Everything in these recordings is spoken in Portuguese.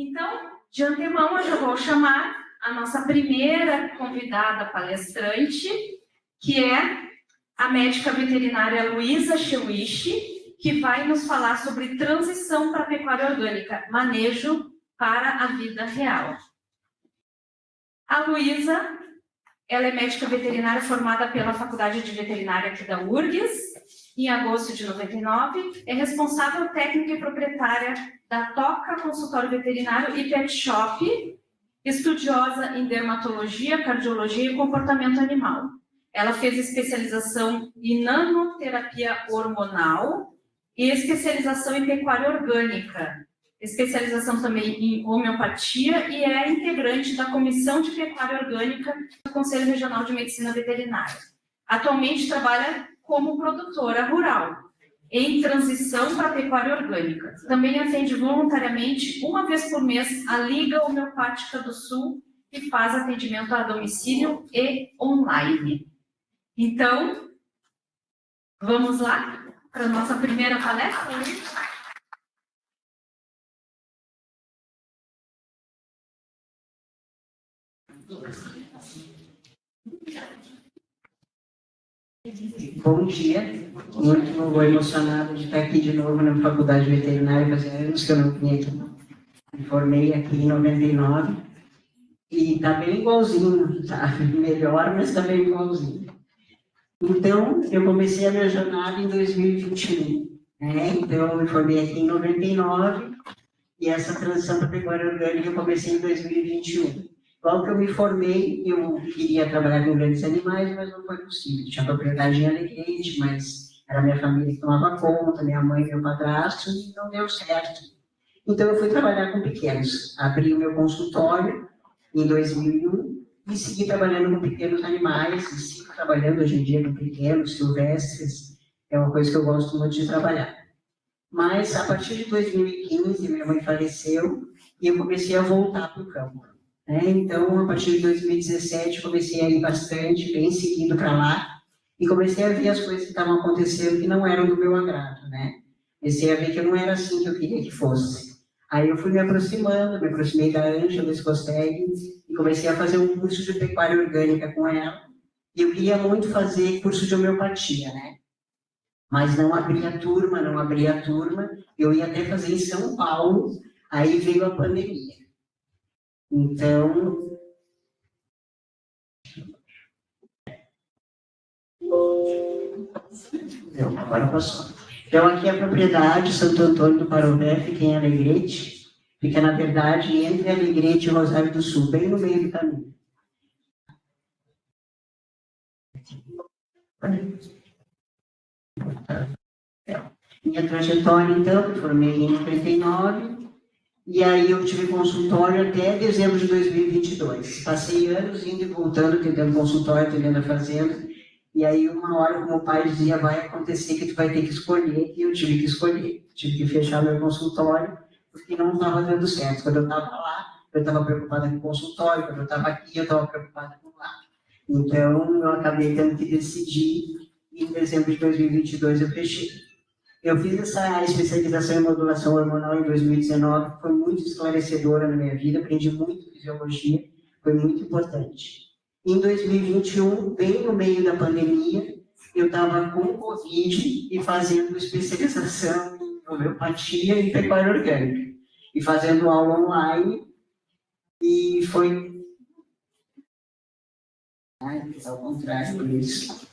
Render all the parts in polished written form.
Então, de antemão, eu já vou chamar a nossa primeira convidada palestrante, que é a médica veterinária Luísa Chewishi, que vai nos falar sobre transição para a pecuária orgânica, manejo para a vida real. A Luísa, ela é médica veterinária formada pela Faculdade de Veterinária aqui da URGS, em agosto de 99, é responsável técnica e proprietária da Toca Consultório Veterinário e Pet Shop, estudiosa em dermatologia, cardiologia e comportamento animal. Ela fez especialização em nanoterapia hormonal e especialização em pecuária orgânica, especialização também em homeopatia e é integrante da Comissão de Pecuária Orgânica do Conselho Regional de Medicina Veterinária. Atualmente trabalha como produtora rural, em transição para a pecuária orgânica. Também atende voluntariamente, uma vez por mês, a Liga Homeopática do Sul e faz atendimento a domicílio e online. Então, vamos lá para a nossa primeira palestra? Bom dia, muito emocionado de estar aqui de novo na Faculdade Veterinária, fazia anos que eu não vinha aqui. Me formei aqui em 99 e está bem igualzinho, tá? Melhor, mas está bem igualzinho. Então, eu comecei a minha jornada em 2021, né? Então, eu me formei aqui em 99 e essa transição para a pecuária orgânica eu comecei em 2021. Logo que eu me formei, eu queria trabalhar com grandes animais, mas não foi possível. Tinha propriedade em Alegrete, mas era minha família que tomava conta, minha mãe e meu padrasto, e não deu certo. Então eu fui trabalhar com pequenos. Abri o meu consultório em 2001 e segui trabalhando com pequenos animais, e sigo trabalhando hoje em dia com pequenos, silvestres, é uma coisa que eu gosto muito de trabalhar. Mas a partir de 2015, minha mãe faleceu e eu comecei a voltar para o campo. Então, a partir de 2017, comecei a ir bastante, bem seguido para lá, e comecei a ver as coisas que estavam acontecendo que não eram do meu agrado, né? Comecei a ver que não era assim que eu queria que fosse. Aí eu fui me aproximando, me aproximei da Ângela Scosteg e comecei a fazer um curso de pecuária orgânica com ela. E eu queria muito fazer curso de homeopatia, né? Mas não abria turma, não abria turma. Eu ia até fazer em São Paulo, aí veio a pandemia. Então, agora passou. Então, aqui é a propriedade Santo Antônio do Parobé, fica em Alegrete. Fica, na verdade, entre Alegrete e Rosário do Sul, bem no meio do caminho. Minha trajetória, então, eu formei em 99. E aí eu tive consultório até dezembro de 2022. Passei anos indo e voltando, tentando consultório, atendendo a fazenda. E aí uma hora, como o pai dizia, vai acontecer que tu vai ter que escolher, e eu tive que escolher. Tive que fechar meu consultório, porque não estava dando certo. Quando eu estava lá, eu estava preocupada com o consultório. Quando eu estava aqui, eu estava preocupada com lá. Então, eu acabei tendo que decidir, e em dezembro de 2022 eu fechei. Eu fiz essa especialização em modulação hormonal em 2019, que foi muito esclarecedora na minha vida, aprendi muito fisiologia, foi muito importante. Em 2021, bem no meio da pandemia, eu estava com Covid e fazendo especialização em homeopatia e pecuária orgânica, e fazendo aula online, e foi... ao contrário por isso.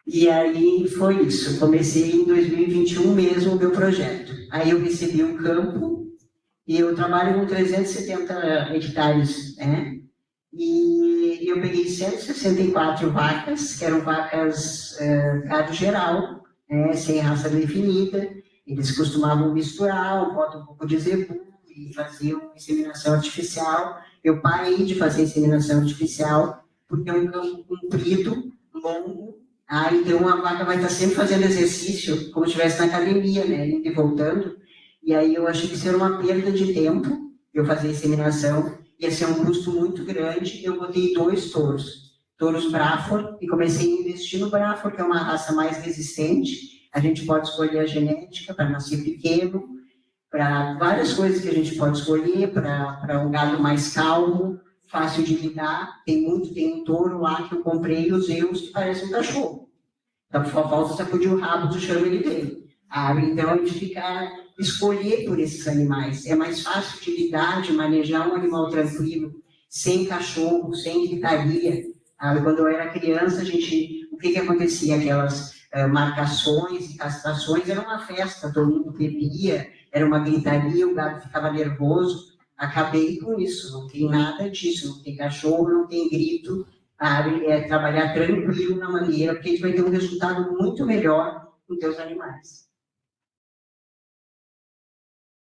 E aí foi isso, eu comecei em 2021 mesmo o meu projeto. Aí eu recebi um campo, e eu trabalho com 370 hectares, né? E eu peguei 164 vacas, que eram vacas gado geral, sem raça definida. Eles costumavam misturar, bota um pouco de zebu e faziam inseminação artificial. Eu parei de fazer inseminação artificial, porque é um campo comprido, longo. Então a vaca vai estar sempre fazendo exercício, como se estivesse na academia, né, indo e voltando. E aí eu achei que isso era uma perda de tempo, eu fazer inseminação, ia ser um custo muito grande. Eu botei 2 touros Braford, e comecei a investir no Braford, que é uma raça mais resistente. A gente pode escolher a genética para nascer pequeno, para várias coisas que a gente pode escolher, para um gado mais calmo, fácil de lidar. Tem um touro lá que eu comprei, os eus, que parece um cachorro. Então, só falta sacudir o rabo do chão ele dele. Então, a gente fica escolher por esses animais. É mais fácil de lidar, de manejar um animal tranquilo, sem cachorro, sem gritaria. Quando eu era criança, o que acontecia? Aquelas marcações e castrações, era uma festa, todo mundo bebia, era uma gritaria, o gado ficava nervoso. Acabei com isso, não tem nada disso, não tem cachorro, não tem grito. É trabalhar tranquilo na maneira, porque a gente vai ter um resultado muito melhor com teus animais.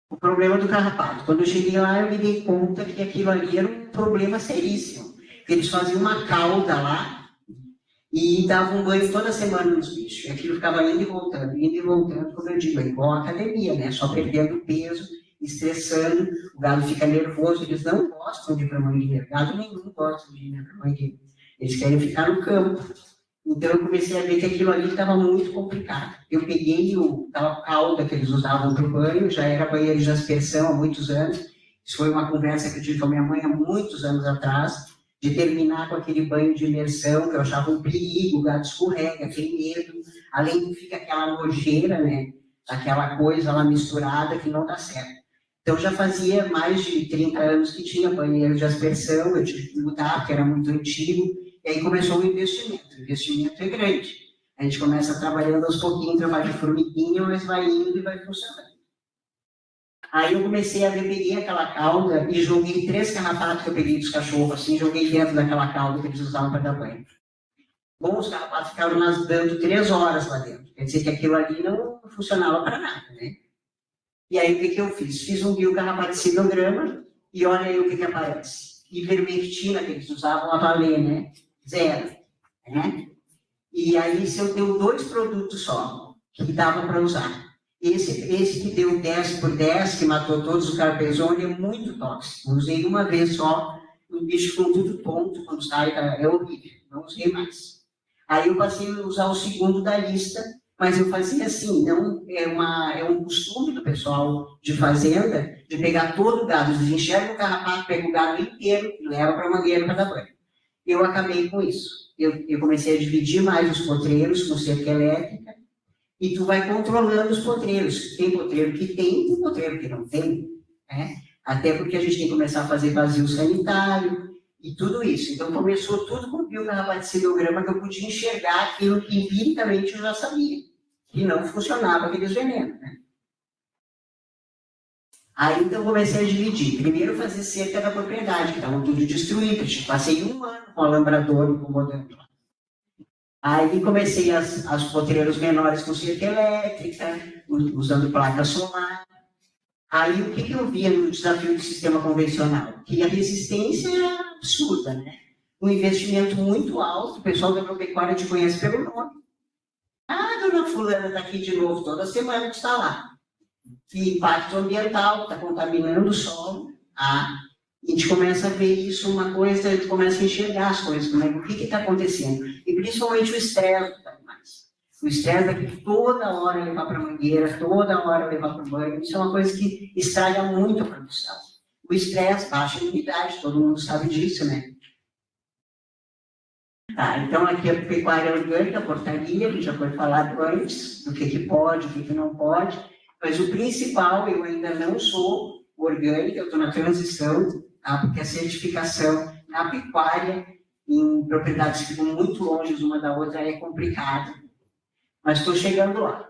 O problema do carrapato. Quando eu cheguei lá, eu me dei conta que aquilo ali era um problema seríssimo. Eles faziam uma cauda lá e davam um banho toda semana nos bichos. E aquilo ficava indo e voltando, como eu digo, é igual a academia, né? Só perdendo peso, estressando, o gado fica nervoso, eles não gostam de ir para a mangueira. Gado nenhum gosta de ir para a mangueira. Eles querem ficar no campo. Então, eu comecei a ver que aquilo ali estava muito complicado. Eu peguei aquela cauda que eles usavam para o banho, já era banheiro de aspersão há muitos anos. Isso foi uma conversa que eu tive com a minha mãe há muitos anos atrás, de terminar com aquele banho de imersão, que eu achava um perigo, o gato escorrega, tem medo. Além de fica aquela nojeira, né? Aquela coisa lá misturada que não dá certo. Então, já fazia mais de 30 anos que tinha banheiro de aspersão, eu tive que mudar, porque era muito antigo. E aí começou o investimento. O investimento é grande. A gente começa trabalhando aos pouquinhos, trabalho de formiguinha, mas vai indo e vai funcionando. Aí eu comecei a ver, peguei aquela cauda e joguei 3 carrapatos que eu peguei dos cachorros, assim, joguei dentro daquela cauda que eles usavam para dar banho. Bom, os carrapatos ficaram nadando 3 horas lá dentro. Quer dizer que aquilo ali não funcionava para nada, né? E aí o que eu fiz? Fiz um biocarrapaticilograma e olha aí o que aparece. Ivermectina que eles usavam a valer, né? 0. Né? E aí, se eu deu 2 produtos só, que dava para usar. Esse que deu 10x10, que matou todos os carpezone, é muito tóxico. Eu usei uma vez só, o bicho ficou tudo tonto, quando sai, é horrível. Não usei mais. Aí eu passei a usar o segundo da lista, mas eu fazia assim, não é um costume do pessoal de fazenda, de pegar todo o gado, eles enxergam o carrapato, pega o gado inteiro e leva para a mangueira para dar banho. Eu acabei com isso. Eu comecei a dividir mais os potreiros com cerca elétrica e tu vai controlando os potreiros. Tem potreiro que tem potreiro que não tem. Né? Até porque a gente tem que começar a fazer vazio sanitário e tudo isso. Então começou tudo com o biocarrapaticilograma, que eu podia enxergar aquilo que empiricamente eu já sabia, que não funcionava aqueles venenos. Né? Aí, então, comecei a dividir. Primeiro, fazer cerca da propriedade, que estavam tudo destruídos. Passei 1 ano com o alambrador incomodando. Aí, comecei as potreiros menores com cerca elétrica, usando placa solar. Aí, o que eu via no desafio do sistema convencional? Que a resistência era absurda, né? Um investimento muito alto, o pessoal da agropecuária te conhece pelo nome. Dona fulana está aqui de novo, toda semana que está lá. Que impacto ambiental, está contaminando o solo. A gente começa a ver isso, uma coisa, a gente começa a enxergar as coisas, né? O que está acontecendo. E principalmente o estresse dos animais. O estresse daqui toda hora levar para a mangueira, toda hora levar para o banho, isso é uma coisa que estraga muito a produção. O estresse, baixa a imunidade, todo mundo sabe disso, né? Então aqui a pecuária orgânica, a portaria, que já foi falado antes, do que pode, o que não pode. Mas o principal, eu ainda não sou orgânica, eu estou na transição, tá? Porque a certificação na pecuária, em propriedades que ficam muito longe uma da outra, é complicado. Mas estou chegando lá.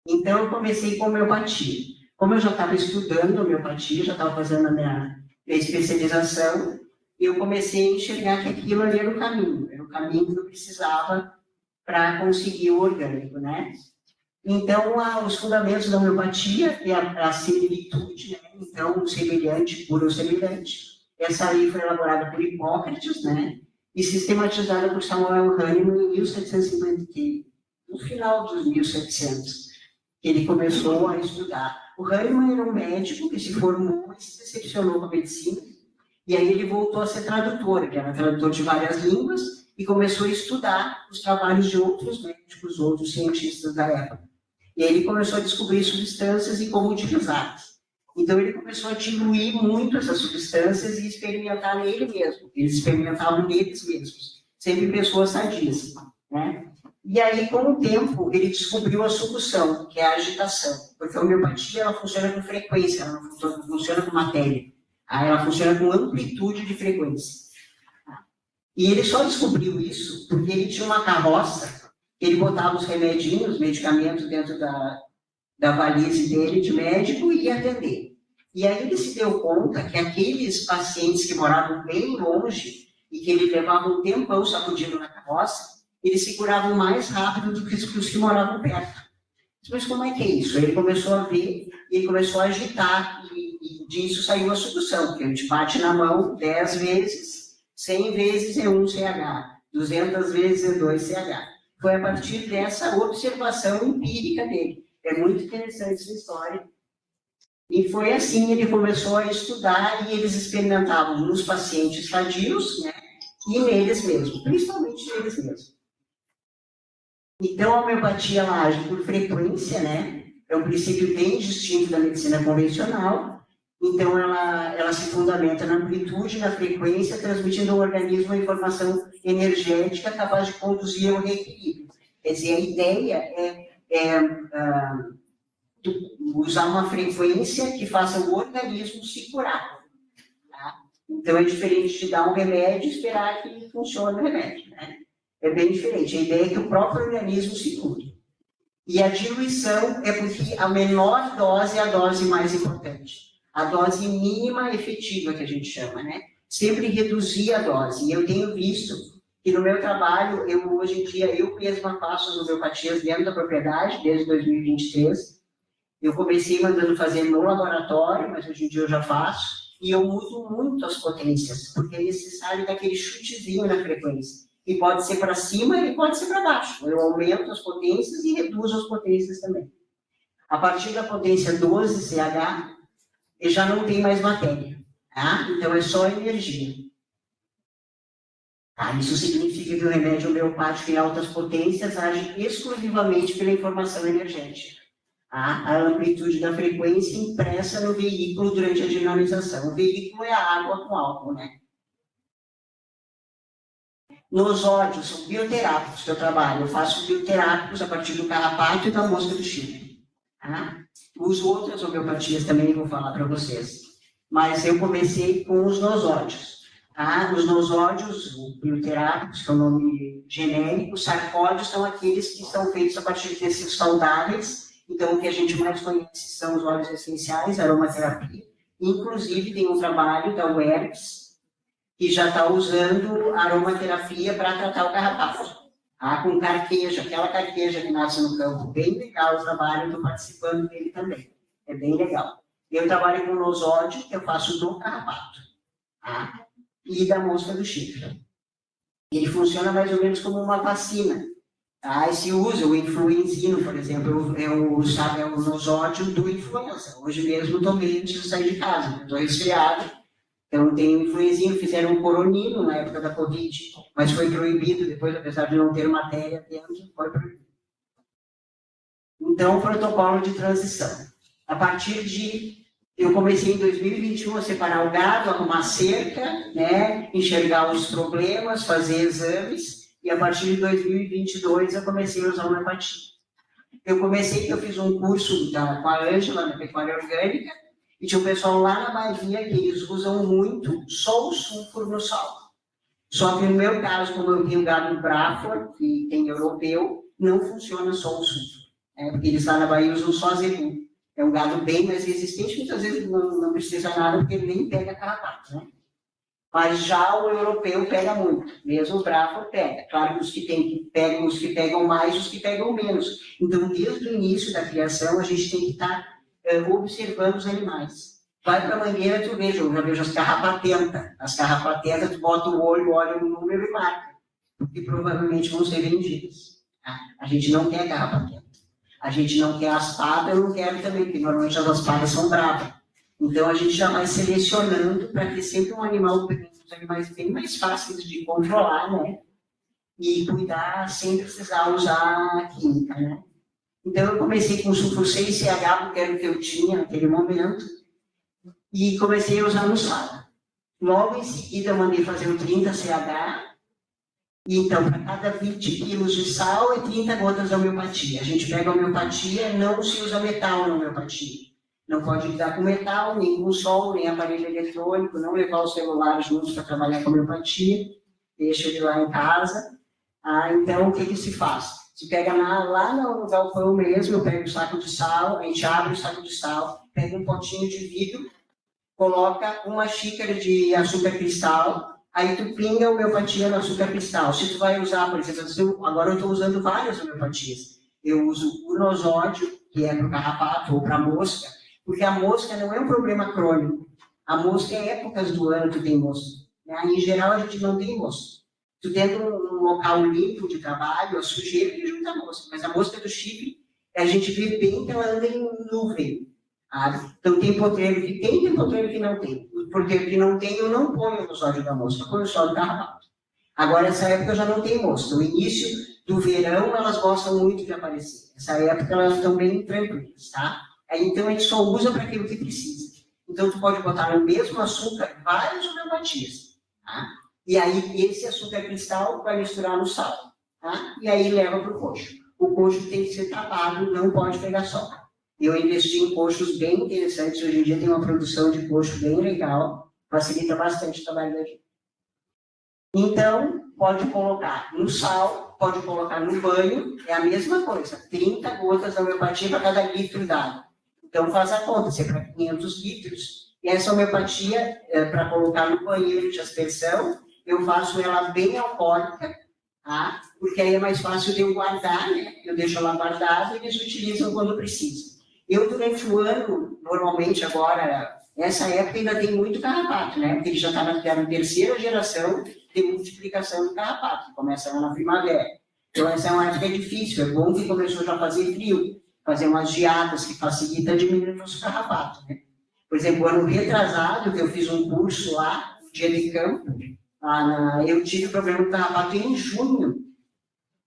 Então, eu comecei com homeopatia. Como eu já estava estudando homeopatia, já estava fazendo a minha especialização, eu comecei a enxergar que aquilo ali era o caminho que eu precisava para conseguir o orgânico, né? Então, os fundamentos da homeopatia é a similitude, né? Então, o semelhante, puro semelhante. Essa lei foi elaborada por Hipócrates, né? E sistematizada por Samuel Hahnemann em 1750, no final dos 1700, que ele começou a estudar. O Hahnemann era um médico que se formou e se decepcionou com a medicina, e aí ele voltou a ser tradutor, que era tradutor de várias línguas, e começou a estudar os trabalhos de outros médicos, outros cientistas da época. E aí ele começou a descobrir substâncias e como utilizá-las. Então ele começou a diluir muito essas substâncias e experimentar nele mesmo. Eles experimentavam neles mesmos, sempre pessoas sadias, né? E aí, com o tempo, ele descobriu a solução, que é a agitação. Porque a homeopatia, ela funciona com frequência, ela não funciona com matéria. Ela funciona com amplitude de frequência. E ele só descobriu isso porque ele tinha uma carroça, ele botava os remedinhos, os medicamentos dentro da valise dele de médico e ia atender. E aí ele se deu conta que aqueles pacientes que moravam bem longe e que ele levava um tempão sacudindo na carroça, eles se curavam mais rápido do que os que moravam perto. Mas como é que é isso? Ele começou a ver, e ele começou a agitar, e disso saiu a solução, porque a gente bate na mão 10 vezes, 100 vezes é 1 CH, 200 vezes é 2 CH. Foi a partir dessa observação empírica dele. É muito interessante essa história. E foi assim, ele começou a estudar, e eles experimentavam nos pacientes sadios, né, e neles mesmos, principalmente neles mesmos. Então, a homeopatia, ela age por frequência, né? É um princípio bem distinto da medicina convencional. Então, ela se fundamenta na amplitude, na frequência, transmitindo ao organismo a informação energética capaz de conduzir ao reequilíbrio. Quer dizer, a ideia é usar uma frequência que faça o organismo se curar. Tá? Então, é diferente de dar um remédio e esperar que funcione o remédio, né? É bem diferente. A ideia é que o próprio organismo se cure. E a diluição é porque a menor dose é a dose mais importante. A dose mínima efetiva, que a gente chama, né? Sempre reduzir a dose. E eu tenho visto que no meu trabalho, hoje em dia, eu mesma faço as homeopatias dentro da propriedade, desde 2023. Eu comecei mandando fazer no laboratório, mas hoje em dia eu já faço. E eu mudo muito as potências, porque é necessário daquele chutezinho na frequência. E pode ser para cima e pode ser para baixo. Eu aumento as potências e reduzo as potências também. A partir da potência 12 CH, já não tem mais matéria. Tá? Então, é só energia. Tá? Isso significa que o remédio homeopático em altas potências age exclusivamente pela informação energética. Tá? A amplitude da frequência impressa no veículo durante a dinamização. O veículo é a água com álcool, né? Nosódios são bioterápicos que eu trabalho. Eu faço bioterápicos a partir do carrapato e da mosca do chifre. Tá? Uso outras homeopatias também, vou falar para vocês. Mas eu comecei com os nosódios. Tá? Os nosódios bioterápicos, que é o nome genérico, sarcódios são aqueles que são feitos a partir de tecidos saudáveis. Então, o que a gente mais conhece são os óleos essenciais, aromaterapia. Inclusive, tem um trabalho da UERPS, que já está usando aromaterapia para tratar o carrapato. Com carqueja, aquela carqueja que nasce no campo. Bem legal o trabalho, estou participando dele também. É bem legal. Eu trabalho com nosódio, que eu faço do carrapato. Tá? E da mosca do chifre. Ele funciona mais ou menos como uma vacina. Tá? E se usa o influenzino, por exemplo, é o nosódio do influenza. Hoje mesmo tomei antes de sair de casa, estou resfriado. Então, tem influenzinho, fizeram um coronino na época da Covid, mas foi proibido depois, apesar de não ter matéria dentro, foi proibido. Então, protocolo de transição. A partir de... Eu comecei em 2021 a separar o gado, arrumar cerca, né, enxergar os problemas, fazer exames, e a partir de 2022 eu comecei a usar homeopatia. Eu fiz um curso com a Ângela, na pecuária orgânica, e tinha um pessoal lá na Bahia que eles usam muito só o sulfuro no sal. Só que no meu caso, como eu tenho gado Braford, que tem europeu, não funciona só o sulfuro. Porque eles lá na Bahia usam só zebu. É um gado bem mais resistente, muitas vezes não precisa nada, porque ele nem pega carrapato, né? Mas já o europeu pega muito, mesmo o Braford pega. Claro que os que pegam mais, os que pegam menos. Então, desde o início da criação, a gente tem que estar observando os animais. Vai para a mangueira, tu veja, eu já vejo as carrapatentas. As carrapatentas, tu bota o olho, olha o número e marca. Porque provavelmente vão ser vendidas. Tá? A gente não quer carrapatenta. A gente não quer aspada, eu não quero também, porque normalmente as aspadas são bravas. Então a gente já vai selecionando para ter sempre um animal, os animais bem mais fáceis de controlar, né? E cuidar sem precisar usar química, né? Então, eu comecei com sulfosei CH, porque era o que eu tinha naquele momento, e comecei a usar no sal. Logo em seguida, eu mandei fazer o 30 CH, e então, para cada 20 quilos de sal, é 30 gotas de homeopatia. A gente pega a homeopatia, não se usa metal na homeopatia. Não pode lidar com metal, nem com sol, nem aparelho eletrônico, não levar o celular juntos para trabalhar com homeopatia, deixa ele lá em casa. Então, o que se faz? Se pega lá no galpão mesmo, eu pego o saco de sal, a gente abre o saco de sal, pega um potinho de vidro, coloca uma xícara de açúcar cristal, aí tu pinga a homeopatia no açúcar cristal. Se tu vai usar, por exemplo, agora eu estou usando várias homeopatias. Eu uso o nosódio, que é para o carrapato ou para a mosca, porque a mosca não é um problema crônico. A mosca é épocas do ano que tem mosca. Em geral, a gente não tem mosca. Tu dentro um local limpo de trabalho, a sujeira que junta a mosca. Mas a mosca do chifre, a gente vê bem que ela anda em nuvem. Então, tem potreiro que tem potreiro que não tem. O potreiro que não tem, eu não ponho o nosódio da mosca, eu ponho só do carrapato. Agora, essa época já não tem mosca. No início do verão, elas gostam muito de aparecer. Essa época, elas estão bem tranquilas, tá? Então, a gente só usa para aquilo que precisa. Então, tu pode botar no mesmo açúcar várias homeopatias, tá? E aí, esse açúcar cristal vai misturar no sal, tá? E aí, leva para o coxo. O coxo tem que ser tapado, não pode pegar sol. Eu investi em coxos bem interessantes. Hoje em dia tem uma produção de coxo bem legal, facilita bastante o trabalho da gente. Então, pode colocar no sal, pode colocar no banho, é a mesma coisa, 30 gotas de homeopatia para cada litro d'água. Então, faz a conta, se é para 500 litros. E essa homeopatia, para colocar no banheiro de aspersão, eu faço ela bem alcoólica, tá? Porque aí é mais fácil de eu guardar, né? Eu deixo ela guardada e eles utilizam quando precisam. Eu, durante o ano, normalmente agora, nessa época ainda tem muito carrapato, né? Porque ele já está na terceira geração de multiplicação do carrapato, que começa lá na primavera. Então, essa é uma época difícil, é bom que começou já a fazer frio, fazer umas geadas que facilita diminuir o nosso carrapato, né? Por exemplo, ano retrasado, que eu fiz um curso lá, um dia de campo, eu tive problema com carrapato em junho,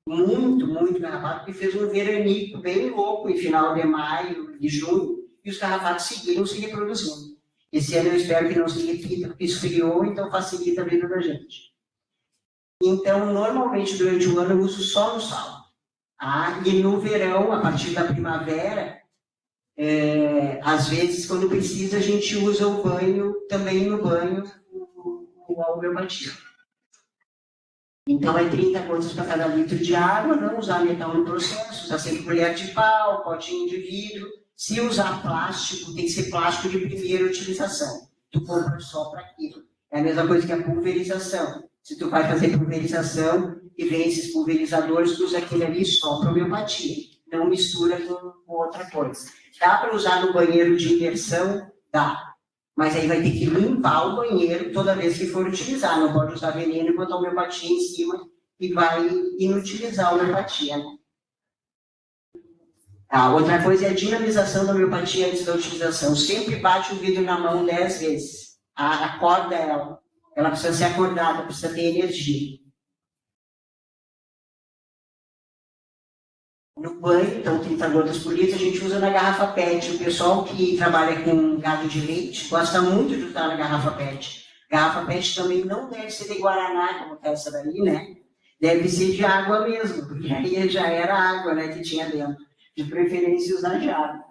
muito carrapato, que fez um veranico bem louco em final de maio, de junho, e os carrapatos seguiram se reproduzindo. Esse ano eu espero que não se repita, porque esfriou, então facilita a vida da gente. Então, normalmente, durante o ano, eu uso só no sal. E no verão, a partir da primavera, às vezes, quando precisa, a gente usa o banho, também no banho, a homeopatia. Então, é 30 gotas para cada litro de água, não usar metal no processo, usar sempre colher de pau, potinho de vidro. Se usar plástico, tem que ser plástico de primeira utilização. Tu compra só para aquilo. É a mesma coisa que a pulverização. Se tu vai fazer pulverização e vem esses pulverizadores, tu usa aquele ali só para homeopatia. Não mistura com outra coisa. Dá para usar no banheiro de imersão? Dá. Mas aí vai ter que limpar o banheiro toda vez que for utilizar. Não pode usar veneno e botar homeopatia em cima e vai inutilizar a homeopatia. Né? Outra coisa é a dinamização da homeopatia antes da utilização. Sempre bate o vidro na mão 10 vezes. Acorda ela. Ela precisa ser acordada, precisa ter energia. No banho, então 30 gotas por litro, a gente usa na garrafa PET. O pessoal que trabalha com gado de leite gosta muito de usar na garrafa PET. Garrafa PET também não deve ser de Guaraná, como é essa daí, né? Deve ser de água mesmo, porque aí já era água, né, que tinha dentro. De preferência usar de água.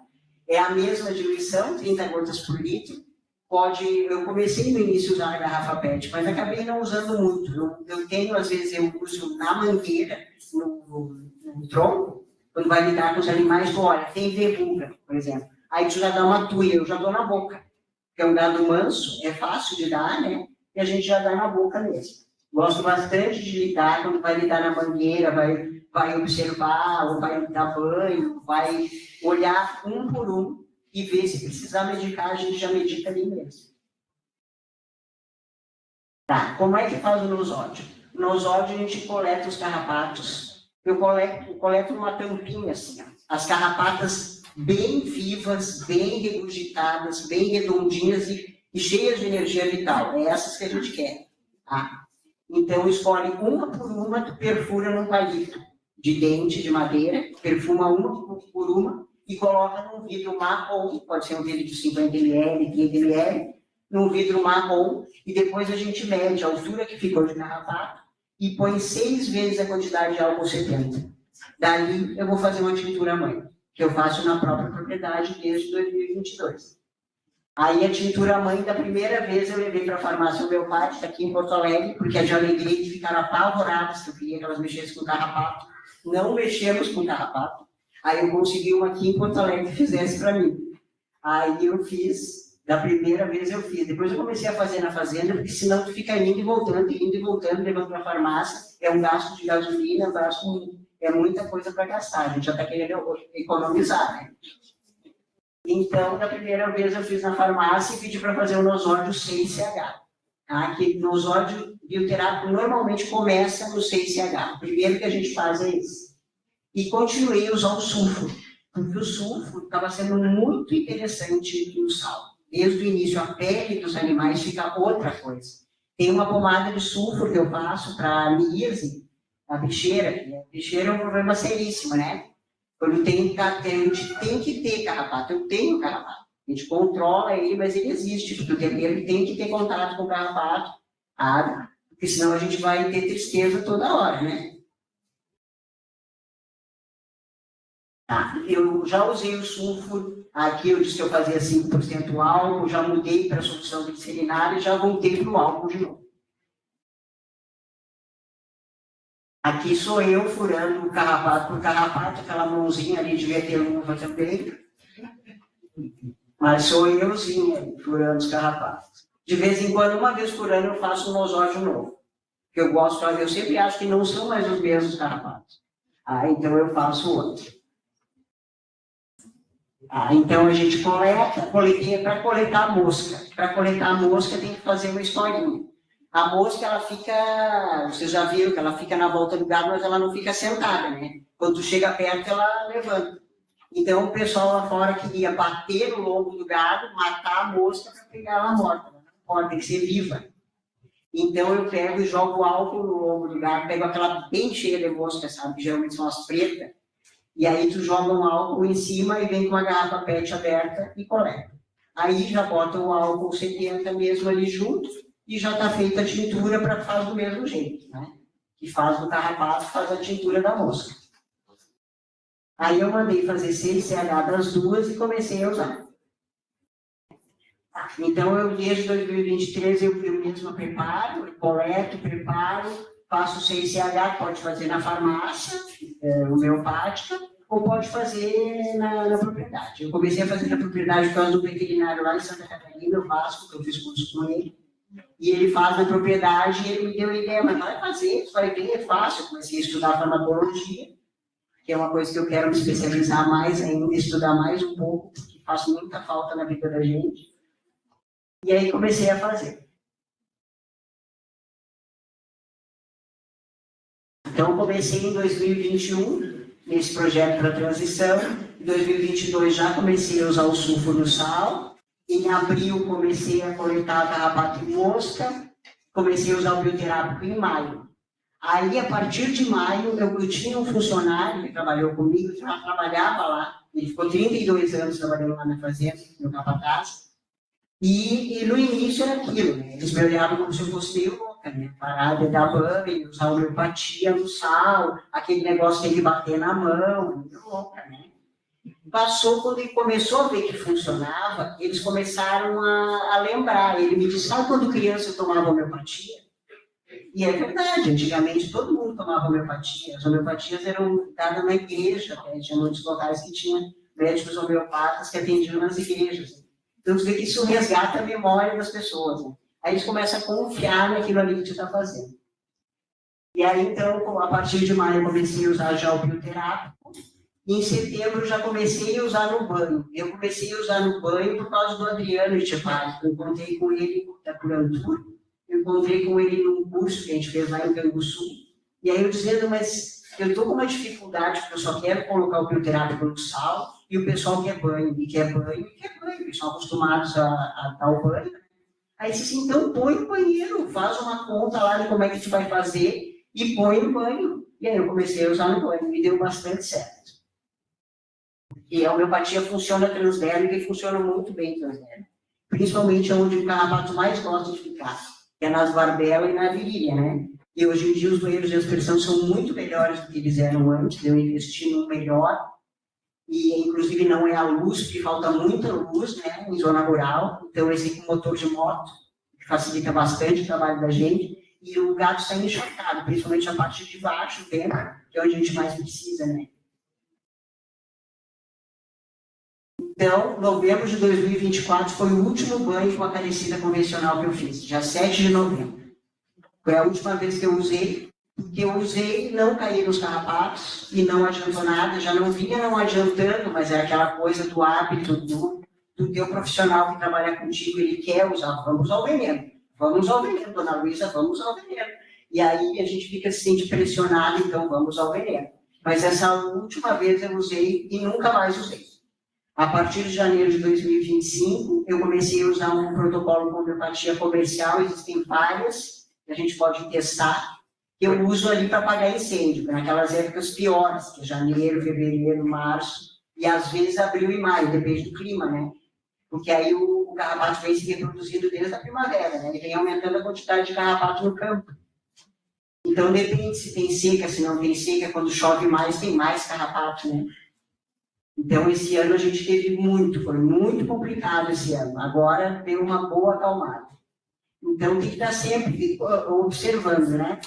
É a mesma diluição, 30 gotas por litro. Eu comecei no início a usar a garrafa PET, mas acabei não usando muito. Eu tenho, às vezes, eu uso na mangueira, no tronco, quando vai lidar com os animais, olha, tem verruga, por exemplo. Aí tu já dá uma tuia, eu já dou na boca. Porque é um gado manso, é fácil de dar, né? E a gente já dá na boca mesmo. Gosto bastante de lidar, quando vai lidar na mangueira, vai observar, ou vai dar banho, vai olhar um por um e ver se precisar medicar, a gente já medica ali mesmo. Como é que faz o nosódio? No nosódio a gente coleta os carrapatos. Eu coleto numa tampinha assim, ó. As carrapatas bem vivas, bem regurgitadas, bem redondinhas e cheias de energia vital. É essas que a gente quer. Então, escolhe uma por uma, tu perfura num palito. de dente de madeira, perfuma uma por uma e coloca num vidro marrom, pode ser um vidro de 50 ml, 30 ml, num vidro marrom, e depois a gente mede a altura que ficou de carrapato e põe 6 vezes a quantidade de álcool 70. Dali eu vou fazer uma tintura mãe, que eu faço na própria propriedade desde 2022. Aí a tintura mãe, da primeira vez, eu levei para a farmácia homeopática aqui em Porto Alegre, porque as de Alegrete ficaram apavoradas que eu queria que elas mexessem com carrapato. Não mexemos com carrapato. Aí eu consegui uma aqui em Porto Alegre que fizesse para mim. Aí eu fiz, da primeira vez eu fiz. Depois eu comecei a fazer na fazenda, porque senão tu fica indo e voltando, levando para a farmácia. É um gasto de gasolina, é muita coisa para gastar. A gente já está querendo economizar, né? Então, da primeira vez eu fiz na farmácia e pedi para fazer o nosódio 6CH. Tá? Que nosódio bioterápico normalmente começa no 6CH. O primeiro que a gente faz é esse. E continuei a usar o sulfuro, porque o sulfuro estava sendo muito interessante no sal. Desde o início, a pele dos animais fica outra coisa. Tem uma pomada de sulfuro que eu faço para a miíase, a bicheira. A bicheira é um problema seríssimo, né? Quando a gente tem que ter carrapato, eu tenho carrapato. A gente controla ele, mas ele existe, porque o terneiro tem que ter contato com o carrapato, água, porque senão a gente vai ter tristeza toda hora, né? Eu já usei o sulfuro, aqui eu disse que eu fazia 5% álcool, já mudei para a solução gliceриnária e já voltei para o álcool de novo. Aqui sou eu furando o carrapato por carrapato, aquela mãozinha ali devia ter luva também. Mas sou euzinha furando os carrapatos. De vez em quando, uma vez por ano, eu faço um nosódio novo. Que eu gosto, eu sempre acho que não são mais os mesmos carrapatos. Então eu faço outro. Então a gente coletei para coletar a mosca. Para coletar a mosca tem que fazer uma historinha. A mosca, ela fica, vocês já viram que ela fica na volta do gado, mas ela não fica sentada, né? Quando tu chega perto, ela levanta. Então o pessoal lá fora queria bater no lombo do gado, matar a mosca para pegar ela morta. Ela não pode, tem que ser viva. Então eu pego e jogo álcool no lombo do gado, pego aquela bem cheia de mosca, sabe? Que geralmente são as pretas. E aí tu joga um álcool em cima e vem com uma garrafa PET aberta e coleta. Aí já bota o álcool 70 mesmo ali junto e já está feita a tintura para fazer do mesmo jeito, né? Que faz do carrapato, faz a tintura da mosca. Aí eu mandei fazer 6CH das duas e comecei a usar. Então eu desde 2023 eu mesmo preparo, coleto, preparo, faço 6CH, pode fazer na farmácia, homeopática, ou pode fazer na propriedade. Eu comecei a fazer na propriedade por causa do veterinário lá em Santa Catarina, eu faço, porque eu fiz curso com ele. E ele faz na propriedade e ele me deu a ideia, mas vai fazer, isso vai bem, é fácil. Eu comecei a estudar farmacologia, que é uma coisa que eu quero me especializar mais ainda, estudar mais um pouco, porque faz muita falta na vida da gente. E aí comecei a fazer. Então comecei em 2021, nesse projeto para transição. Em 2022 já comecei a usar o sulfuro no sal. Em abril comecei a coletar carrapato e mosca. Comecei a usar o bioterápico em maio. Aí, a partir de maio, eu tinha um funcionário que trabalhou comigo, que já trabalhava lá. Ele ficou 32 anos trabalhando lá na fazenda, no capataz. E no início era aquilo, né? Eles me olhavam como se eu fosse meio louca, né? Parar de dar banho, usar homeopatia no sal, aquele negócio de bater na mão, meio louca, né? Passou, quando ele começou a ver que funcionava, eles começaram a lembrar. Ele me disse, sabe quando criança eu tomava homeopatia? E é verdade, antigamente todo mundo tomava homeopatia. As homeopatias eram dadas na igreja, até. Tinha muitos locais que tinham médicos homeopatas que atendiam nas igrejas. Então, você vê que isso resgata a memória das pessoas. Né? Aí eles começam a confiar naquilo ali que você está fazendo. E aí, então, a partir de maio, eu comecei a usar já o bioterápico. E em setembro, já comecei a usar no banho. Eu comecei a usar no banho por causa do Adriano Etchepari. Eu encontrei com ele da Curantur. Eu encontrei com ele num curso que a gente fez lá em Canguçu. E aí eu dizendo, mas eu estou com uma dificuldade, porque eu só quero colocar o bioterápico no sal, e o pessoal quer banho, e quer banho, e quer banho. Eles são acostumados a dar o banho. Aí disse assim, então põe no banheiro, faz uma conta lá de como é que tu vai fazer, e põe no banho. E aí eu comecei a usar no banho, me deu bastante certo. E a homeopatia funciona transdérmica e funciona muito bem transdérmica. Principalmente onde o carrapato mais gosta de ficar, que é nas barbelas e na virilha, né? E hoje em dia os banheiros de aspersão são muito melhores do que eles eram antes, eu investi no melhor, e inclusive não é a luz, porque falta muita luz, né, em zona rural, então esse com motor de moto, que facilita bastante o trabalho da gente, e o gato sai encharcado, principalmente a parte de baixo, que é onde a gente mais precisa, né. Então, novembro de 2024 foi o último banho com a carecida convencional que eu fiz, dia 7 de novembro. Foi a última vez que eu usei, porque eu usei, não caí nos carrapatos e não adiantou nada, já não vinha não adiantando, mas é aquela coisa do hábito do teu profissional que trabalha contigo, ele quer usar, vamos ao veneno, dona Luísa, vamos ao veneno. E aí a gente fica se sente pressionado, então vamos ao veneno. Mas essa última vez eu usei e nunca mais usei. A partir de janeiro de 2025, eu comecei a usar um protocolo com homeopatia comercial, existem várias, que a gente pode testar, que eu uso ali para apagar incêndio, naquelas épocas piores, que é janeiro, fevereiro, março, e às vezes abril e maio, depende do clima, né? Porque aí o carrapato vem se reproduzindo desde a primavera, né? Ele vem aumentando a quantidade de carrapato no campo. Então depende se tem seca, se não tem seca, quando chove mais, tem mais carrapato, né? Então, esse ano a gente teve foi muito complicado esse ano. Agora deu uma boa acalmada. Então, tem que estar sempre observando, né?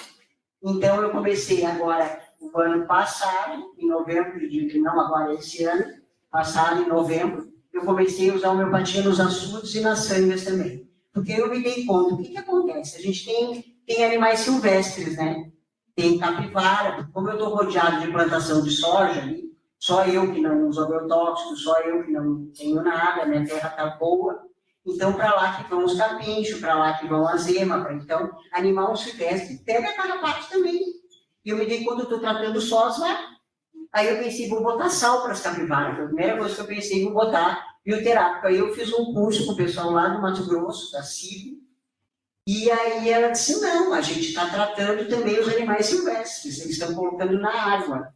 Então, eu comecei agora, o ano passado, em novembro, não agora, esse ano, passado, em novembro, eu comecei a usar homeopatia nos açudes e nas sangas também. Porque eu me dei conta, o que acontece? A gente tem animais silvestres, né? Tem capivara, como eu estou rodeado de plantação de soja ali, só eu que não uso agrotóxicos, só eu que não tenho nada, minha terra está boa. Então, para lá que vão os capinchos, para lá que vão as emas. Então, animal silvestre pega carrapato também. E eu me dei quando eu estou tratando só as vacas. Aí eu pensei, vou botar sal para as capivaras. Foi a primeira coisa que eu pensei, vou botar bioterápico. Aí eu fiz um curso com o pessoal lá do Mato Grosso, da CIB. E aí ela disse, não, a gente está tratando também os animais silvestres. Eles estão colocando na água.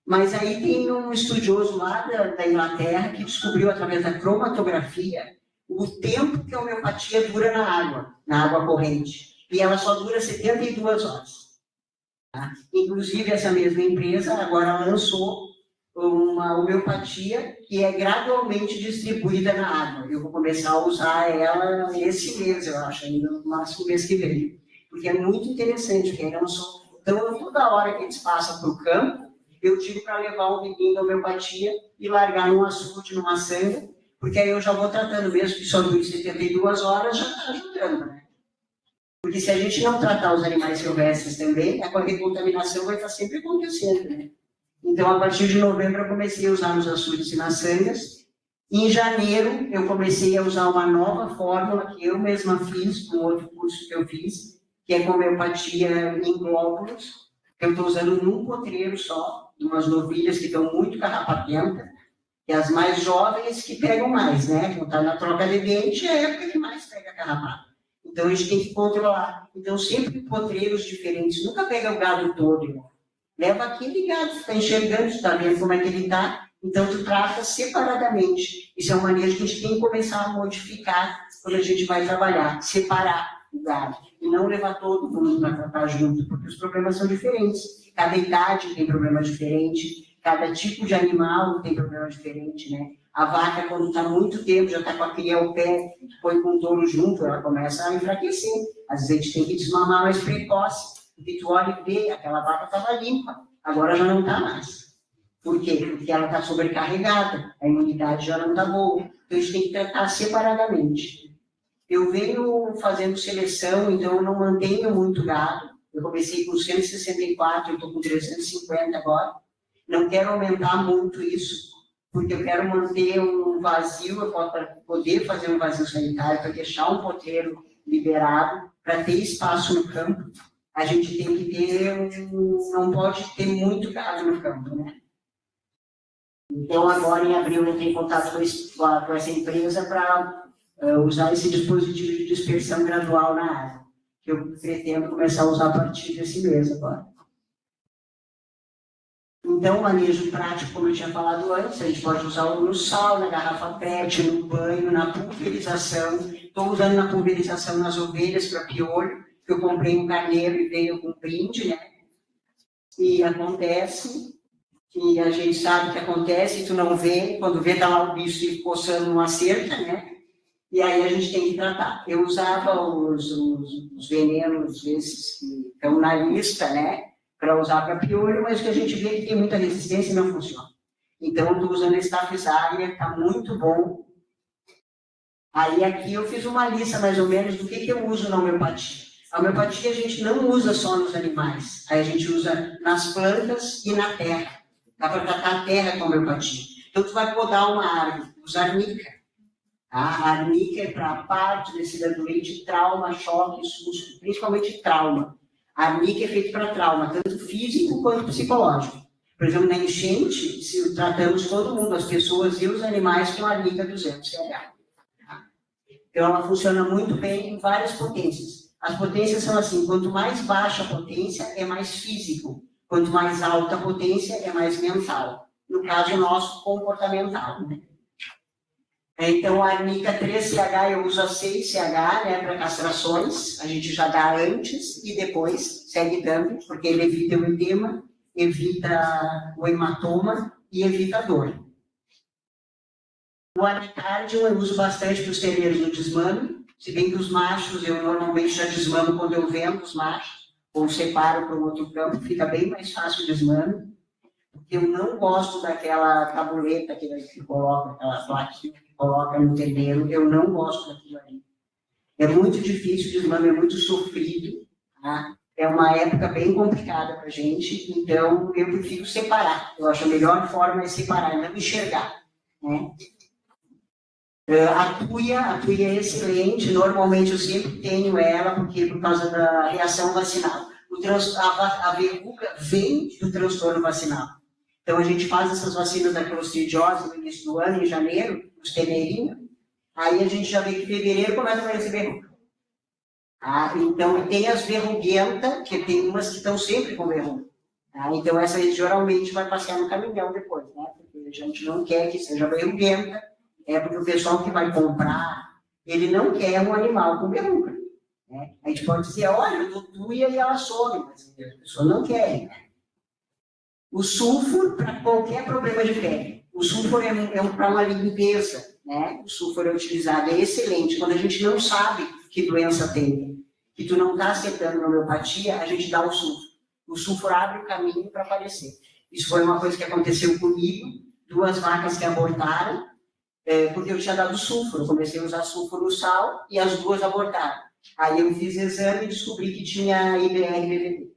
Mas aí tem um estudioso lá da Inglaterra que descobriu, através da cromatografia, o tempo que a homeopatia dura na água corrente. E ela só dura 72 horas. Tá? Inclusive, essa mesma empresa agora lançou uma homeopatia que é gradualmente distribuída na água. Eu vou começar a usar ela esse mês, eu acho, ainda no máximo mês que vem. Porque é muito interessante, porque ainda não sou... Então, toda hora que eles passam para o campo, eu digo para levar um vidinho da homeopatia e largar num açude, numa sanga, porque aí eu já vou tratando, mesmo que só dure 72 horas, já está ajudando, né? Porque se a gente não tratar os animais silvestres também, a qualquer contaminação vai estar sempre acontecendo, né? Então, a partir de novembro, eu comecei a usar nos açudes e nas sangas. Em janeiro, eu comecei a usar uma nova fórmula que eu mesma fiz, com outro curso que eu fiz, que é com homeopatia em glóbulos, que eu estou usando num potreiro só, umas novilhas que estão muito carrapatentas, e as mais jovens que pegam mais, né? Quando está na troca de dente, é a época que mais pega carrapato. Então, a gente tem que controlar. Então, sempre potreiros diferentes. Nunca pega o gado todo, irmão. Leva aquele gado, está enxergando, está vendo como é que ele está. Então, tu trata separadamente. Isso é uma maneira que a gente tem que começar a modificar quando a gente vai trabalhar. Separar o gado. E não levar todo mundo para tratar junto, porque os problemas são diferentes. Cada idade tem problema diferente. Cada tipo de animal tem problema diferente, né? A vaca, quando está muito tempo, já está com a cria ao pé, põe com o touro junto, ela começa a enfraquecer. Às vezes a gente tem que desmamar mais precoce. Porque tu olha e vê, aquela vaca estava limpa, agora já não está mais. Por quê? Porque ela está sobrecarregada, a imunidade já não está boa. Então a gente tem que tratar separadamente. Eu venho fazendo seleção, então eu não mantenho muito gado. Eu comecei com 164, eu estou com 350 agora. Não quero aumentar muito isso, porque eu quero manter um vazio, eu poder fazer um vazio sanitário, para deixar um potreiro liberado, para ter espaço no campo. A gente tem que ter, não pode ter muito gado no campo, né? Então, agora em abril, eu entrei em contato com essa empresa para usar esse dispositivo de dispersão gradual na água, que eu pretendo começar a usar a partir desse mês agora. Então, o manejo prático, como eu tinha falado antes, a gente pode usar no sal, na garrafa PET, no banho, na pulverização. Estou usando na pulverização nas ovelhas para piolho, que eu comprei um carneiro e veio com um brinde, né? E acontece, que a gente sabe que acontece, e tu não vê, quando vê tá lá o bicho coçando uma cerca, né? E aí a gente tem que tratar. Eu usava os venenos esses que estão na lista, né? Para usar para piolho, mas o que a gente vê é que tem muita resistência e não funciona. Então, eu estou usando Staphysaria, está muito bom. Aí aqui eu fiz uma lista mais ou menos do que eu uso na homeopatia. A homeopatia a gente não usa só nos animais, aí a gente usa nas plantas e na terra. Dá para tratar a terra com a homeopatia. Então, tu vai podar uma árvore, usar arnica. A arnica é para a parte desse doente, trauma, choque, susto, principalmente trauma. A arnica é feita para trauma, tanto físico quanto psicológico. Por exemplo, na enchente, se tratamos todo mundo, as pessoas e os animais com a arnica 200 CH. Então, ela funciona muito bem em várias potências. As potências são assim, quanto mais baixa a potência, é mais físico. Quanto mais alta a potência, é mais mental. No caso nosso, comportamental. Né? Então, a arnica 3CH, eu uso a 6CH, né, para castrações. A gente já dá antes e depois segue dando, porque ele evita o edema, evita o hematoma e evita a dor. O anicardium eu uso bastante para os terreiros do desmame, se bem que os machos eu normalmente já desmamo quando eu vendo os machos, ou separo para um outro campo, fica bem mais fácil o desmame. Porque eu não gosto daquela tabuleta que coloca, aquela plaquinha que coloca no terreiro, eu não gosto daquilo ali. É muito difícil, o desmame é muito sofrido, tá? É uma época bem complicada para a gente, então eu prefiro separar. Eu acho a melhor forma é separar, não enxergar. Né? A tuia é excelente, normalmente eu sempre tenho ela, porque por causa da reação vacinal. A verruga vem do transtorno vacinal. Então, a gente faz essas vacinas da clostridiose no início do ano, em janeiro, os teneirinhos. Aí a gente já vê que em fevereiro começa a aparecer verruga. Então, tem as verruguentas, que tem umas que estão sempre com verruga. Então, essa aí geralmente vai passear no caminhão depois, né? Porque a gente não quer que seja verruguenta, porque o pessoal que vai comprar, ele não quer um animal com verruga. Né? A gente pode dizer, olha, eu dou tuia e ela some, mas a pessoa não quer. O sulfur para qualquer problema de pele. O sulfur é para uma limpeza, né? O sulfur é utilizado, é excelente. Quando a gente não sabe que doença tem, que tu não está acertando na homeopatia, a gente dá o sulfur. O sulfur abre o caminho para aparecer. Isso foi uma coisa que aconteceu comigo, 2 vacas que abortaram, porque eu tinha dado sulfur. Eu comecei a usar sulfur no sal e as 2 abortaram. Aí eu fiz exame e descobri que tinha IBR-BVD.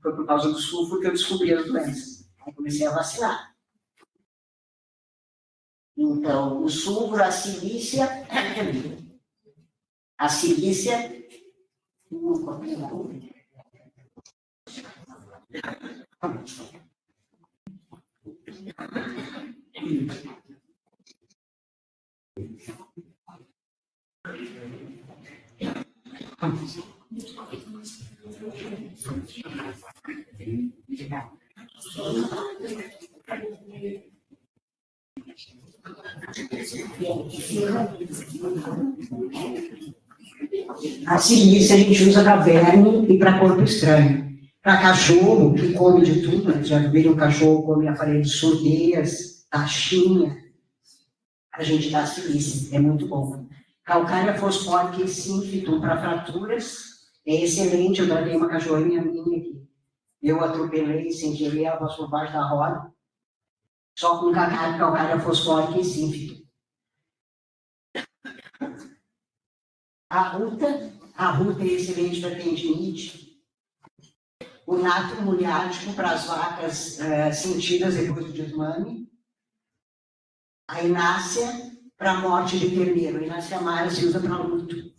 Foi por causa do sulfur que eu descobri as doenças. Aí comecei a vacinar. Então, o sulfur, a silícia... A silícia... A silícia a gente usa para verme e para corpo estranho. Para cachorro, que come de tudo, né? Já viram um cachorro come aparelho de surdez, taxinha, a gente dá silícia, é muito bom. Calcária fosfórica e sínfito para fraturas, é excelente. Eu tratei uma cachorrinha minha aqui. Eu atropelei sem querer, ela passou por baixo da roda, só com calcária fosfórica e sínfito. A ruta é excelente para tendinite. O natro muriático para as vacas sentidas depois do desmame. A inácia para morte de terneiro. A inácia amara se usa para luto.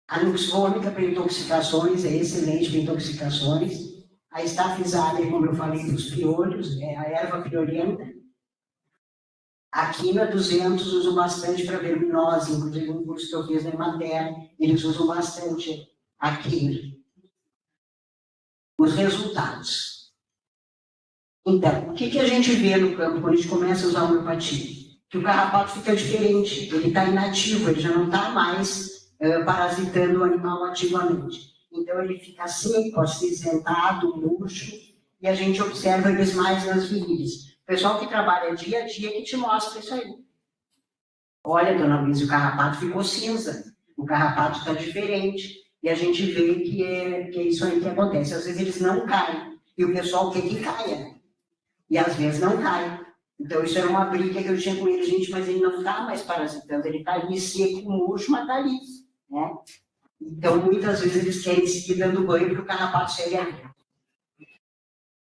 A nux vomica para intoxicações, é excelente para intoxicações. A Staphysaria, como eu falei, para os piolhos, é a erva piolenta. A quina 200 usam bastante para verminose, inclusive um curso que eu fiz na Emater, eles usam bastante a quina. Os resultados. Então, o que a gente vê no campo quando a gente começa a usar a homeopatia? Que o carrapato fica diferente, ele está inativo, ele já não está mais parasitando o animal ativamente. Então, ele fica seco, acinzentado, murcho, e a gente observa eles mais nas virilhas. O pessoal que trabalha dia a dia que te mostra isso aí. Olha, dona Luísa, o carrapato ficou cinza, o carrapato está diferente, e a gente vê que é isso aí que acontece. Às vezes eles não caem, e o pessoal quer que caia, e às vezes não cai. Então isso era uma briga que eu tinha com ele, gente, mas ele não está mais parasitando, ele está ali seco, murcho, mas está ali, né? Então muitas vezes eles querem seguir dando banho porque o carrapato segue ali.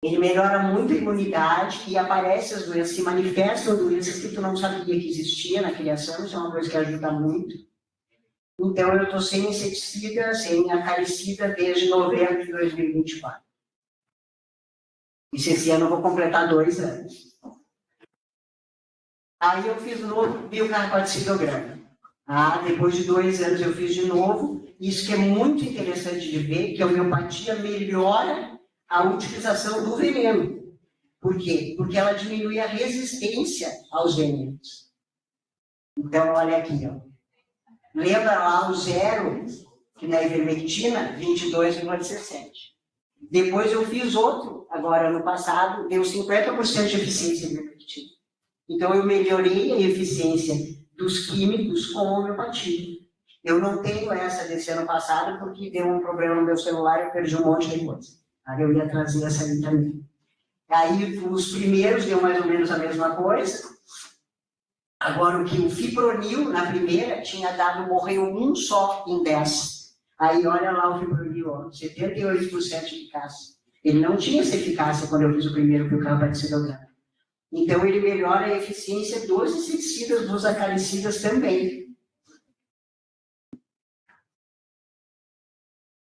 Ele melhora muito a imunidade e aparece as doenças, se manifestam doenças que tu não sabia que existia na criação, isso é uma coisa que ajuda muito. Então eu estou sem inseticida, sem acaricida desde novembro de 2024. E esse ano eu vou completar 2 anos. Aí eu fiz o novo biocarrapaticidograma. Depois de 2 anos eu fiz de novo. Isso que é muito interessante de ver, que a homeopatia melhora a utilização do veneno. Por quê? Porque ela diminui a resistência aos venenos. Então, olha aqui, ó. Lembra lá o 0, que na ivermectina, 22,17. Depois eu fiz outro, agora ano passado, deu 50% de eficiência em ivermectina. Então, eu melhorei a eficiência dos químicos com homeopatia. Eu não tenho essa desse ano passado, porque deu um problema no meu celular e eu perdi um monte de coisa. Aí eu ia trazer essa aí também. Aí, os primeiros deu mais ou menos a mesma coisa. Agora, o fipronil, na primeira, tinha dado, morreu um só em 10. Aí, olha lá o fipronil, ó, 78% de eficácia. Ele não tinha essa eficácia quando eu fiz o primeiro biocarrapaticidograma. Então, ele melhora a eficiência dos inseticidas, dos acaricidas também.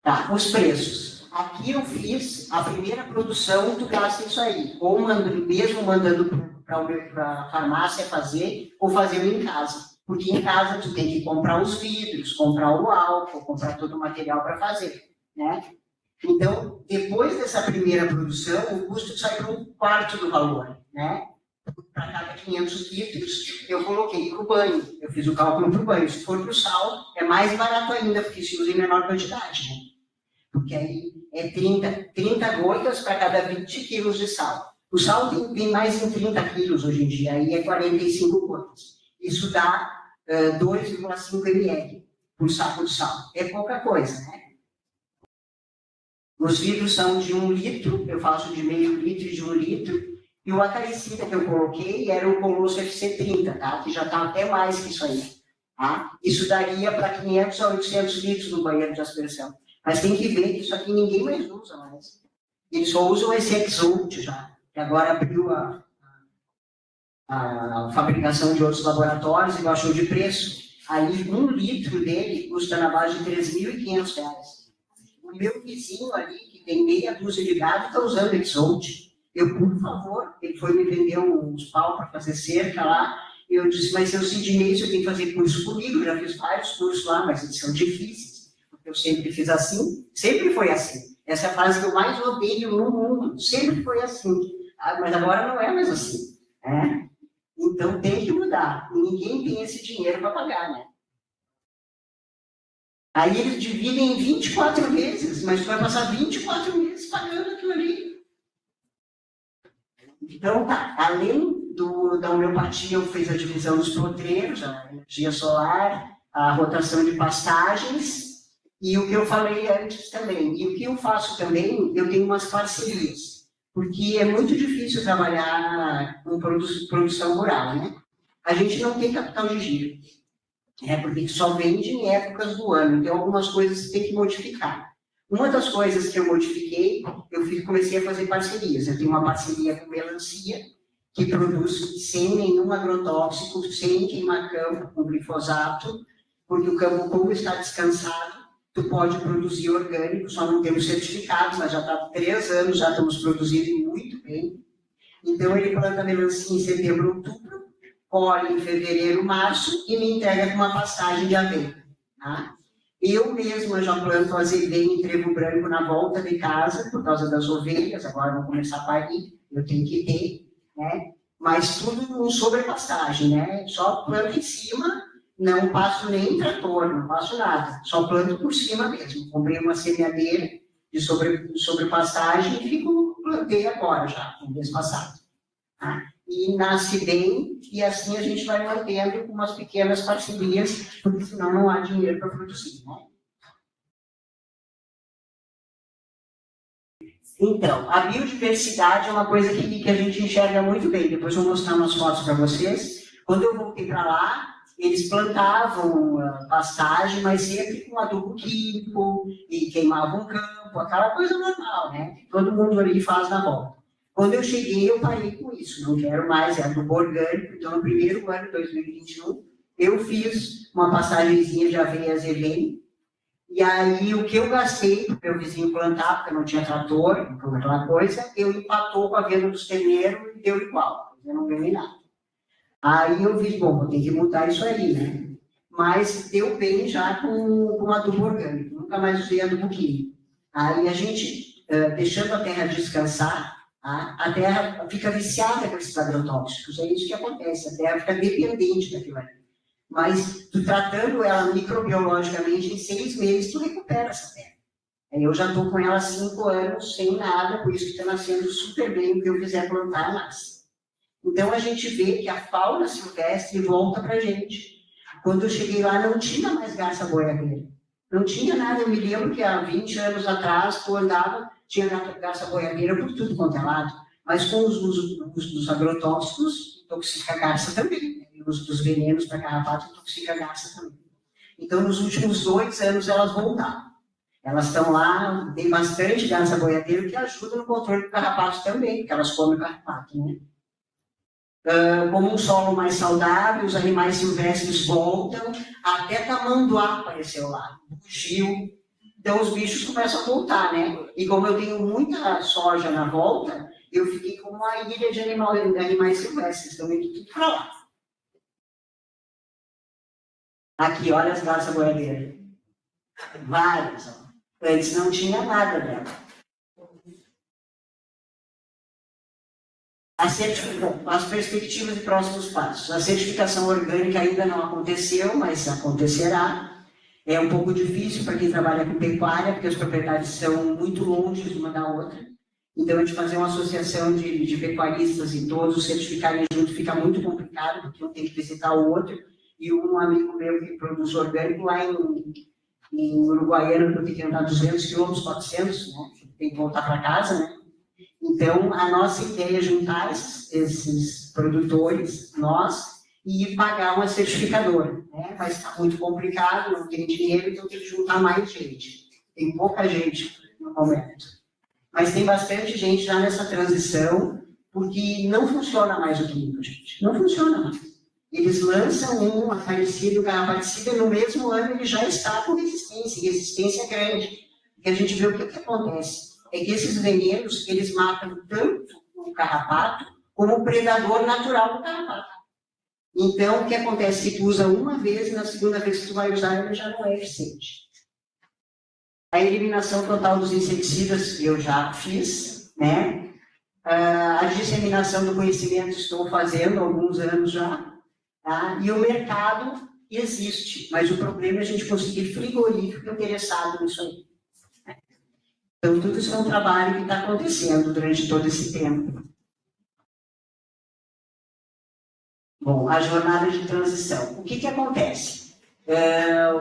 Tá, os preços. Aqui eu fiz a primeira produção, tu gasta isso aí. Ou mesmo mandando para a farmácia fazer, ou fazendo em casa. Porque em casa tu tem que comprar os vidros, comprar o álcool, comprar todo o material para fazer, né? Então, depois dessa primeira produção, o custo sai para 1/4 do valor, né? Para cada 500 litros, eu coloquei para o banho. Eu fiz o cálculo para o banho. Se for para o sal, é mais barato ainda, porque se usa em menor quantidade, né? Porque aí é 30 gotas para cada 20 quilos de sal. O sal tem mais em 30 quilos hoje em dia, aí é 45 gotas. Isso dá 2,5 ml por saco de sal. É pouca coisa, né? Os vidros são de 1 litro, eu faço de meio litro e de 1 litro. E o acaricida que eu coloquei era o Colosso FC30, tá? Que já está até mais que isso aí. Tá? Isso daria para 500 a 800 litros no banheiro de aspersão. Mas tem que ver que isso aqui ninguém mais usa mais. Eles só usam esse Exult já, que agora abriu a fabricação de outros laboratórios e baixou de preço. Ali, 1 litro dele custa na base de R$3.500. O meu vizinho ali, que tem meia dúzia de gado, está usando Exult. Eu, por favor, ele foi me vender uns pau para fazer cerca lá. Eu disse, mas seu Sidney, você tem que fazer curso comigo. Eu já fiz vários cursos lá, mas eles são difíceis. Eu sempre fiz assim, sempre foi assim. Essa é a frase que eu mais odeio no mundo, sempre foi assim. Mas agora não é mais assim. Né? Então tem que mudar. E ninguém tem esse dinheiro para pagar, né? Aí eles dividem em 24 vezes, mas tu vai passar 24 meses pagando aquilo ali. Então, tá. Além da homeopatia, eu fiz a divisão dos potreiros, a energia solar, a rotação de pastagens. E o que eu falei antes também. E o que eu faço também, eu tenho umas parcerias. Porque é muito difícil trabalhar com produção rural, né? A gente não tem capital de giro. Porque só vende em épocas do ano. Então, algumas coisas tem que modificar. Uma das coisas que eu modifiquei, comecei a fazer parcerias. Eu tenho uma parceria com melancia, que produz sem nenhum agrotóxico, sem queimar campo com glifosato, porque o campo, como está descansado, tu pode produzir orgânico, só não temos certificado, mas já está há 3 anos, já estamos produzindo muito bem. Então, ele planta melancia em setembro, outubro, colhe em fevereiro, março, e me entrega com uma pastagem de aveia. Tá? Eu mesma já planto azeveia em trevo branco na volta de casa, por causa das ovelhas, agora vão começar a parir. eu tenho que ter, né? Mas tudo com sobrepastagem, né? Só planto em cima, não passo nem trator, não passo nada, só planto por cima mesmo. Comprei uma semeadeira de sobrepastagem e plantei agora já, no mês passado. Tá? E nasce bem, e assim a gente vai mantendo com umas pequenas parcerias, porque senão não há dinheiro para produzir, né? Então, a biodiversidade é uma coisa que a gente enxerga muito bem. Depois eu vou mostrar umas fotos para vocês. Quando eu voltei para lá, eles plantavam pastagem, mas sempre com adubo químico, e queimavam o campo, aquela coisa normal, né? Que todo mundo ali faz na volta. Quando eu cheguei, eu parei com isso. Não quero mais, é adubo orgânico. Então, no primeiro ano, 2021, eu fiz uma pastagenzinha de aveia azevém. E aí, o que eu gastei para o meu vizinho plantar, porque não tinha trator, aquela coisa, eu empatou com a venda dos terreiros e deu igual. Eu não ganhei nada. Aí eu vi, bom, vou ter que mudar isso aí, né? Mas deu bem já com adubo orgânico. Nunca mais usei adubo químico. Aí a gente, deixando a terra descansar, a terra fica viciada com esses agrotóxicos. É isso que acontece. A terra fica dependente daquilo ali. Mas tu tratando ela microbiologicamente, em 6 meses, tu recupera essa terra. Eu já estou com ela há 5 anos, sem nada, por isso que está nascendo super bem o que eu quiser plantar mais. Então, a gente vê que a fauna silvestre volta para a gente. Quando eu cheguei lá, não tinha mais garça boiadeira. Não tinha nada. Eu me lembro que há 20 anos atrás, tu andava, tinha garça boiadeira por tudo quanto é lado. Mas com os usos dos agrotóxicos, intoxica a garça também. O uso dos venenos para carrapato intoxica a garça também. Então, nos últimos 2 anos, elas voltaram. Elas estão lá, tem bastante garça boiadeira, que ajuda no controle do carrapato também, porque elas comem carrapato, né? Como um solo mais saudável, os animais silvestres voltam, até tamanduá apareceu lá, bugio. Então, os bichos começam a voltar, né? E como eu tenho muita soja na volta, eu fiquei com uma ilha de animais silvestres, então eu indo tudo para lá. Aqui, olha as garças boiadeiras. Várias. Ó. Antes não tinha nada dela. As perspectivas e próximos passos. A certificação orgânica ainda não aconteceu, mas acontecerá. É um pouco difícil para quem trabalha com pecuária, porque as propriedades são muito longe uma da outra. Então, a gente fazer uma associação de pecuaristas e todos certificarem junto fica muito complicado, porque um tem que visitar o outro. E um amigo meu que produz orgânico lá em Uruguaiana, eu tenho que andar 200 quilômetros, 400, né? Tem que voltar para casa, né? Então, a nossa ideia é juntar esses produtores, nós, e pagar uma certificadora, né? Mas está muito complicado, não tem dinheiro, então tem que juntar mais gente. Tem pouca gente no momento. Mas tem bastante gente já nessa transição, porque não funciona mais o químico, gente. Não funciona mais. Eles lançam um aparecido, um carrapaticida, e no mesmo ano ele já está com resistência, e resistência grande. E a gente vê o que acontece. É que esses venenos, eles matam tanto o carrapato, como o predador natural do carrapato. Então, o que acontece? Que tu usa uma vez, e na segunda vez que tu vai usar, ele já não é eficiente. A eliminação total dos inseticidas eu já fiz, né? A disseminação do conhecimento estou fazendo há alguns anos já. Tá? E o mercado existe, mas o problema é a gente conseguir frigorífico interessado nisso aí. Então, tudo isso é um trabalho que está acontecendo durante todo esse tempo. Bom, a jornada de transição. O que acontece?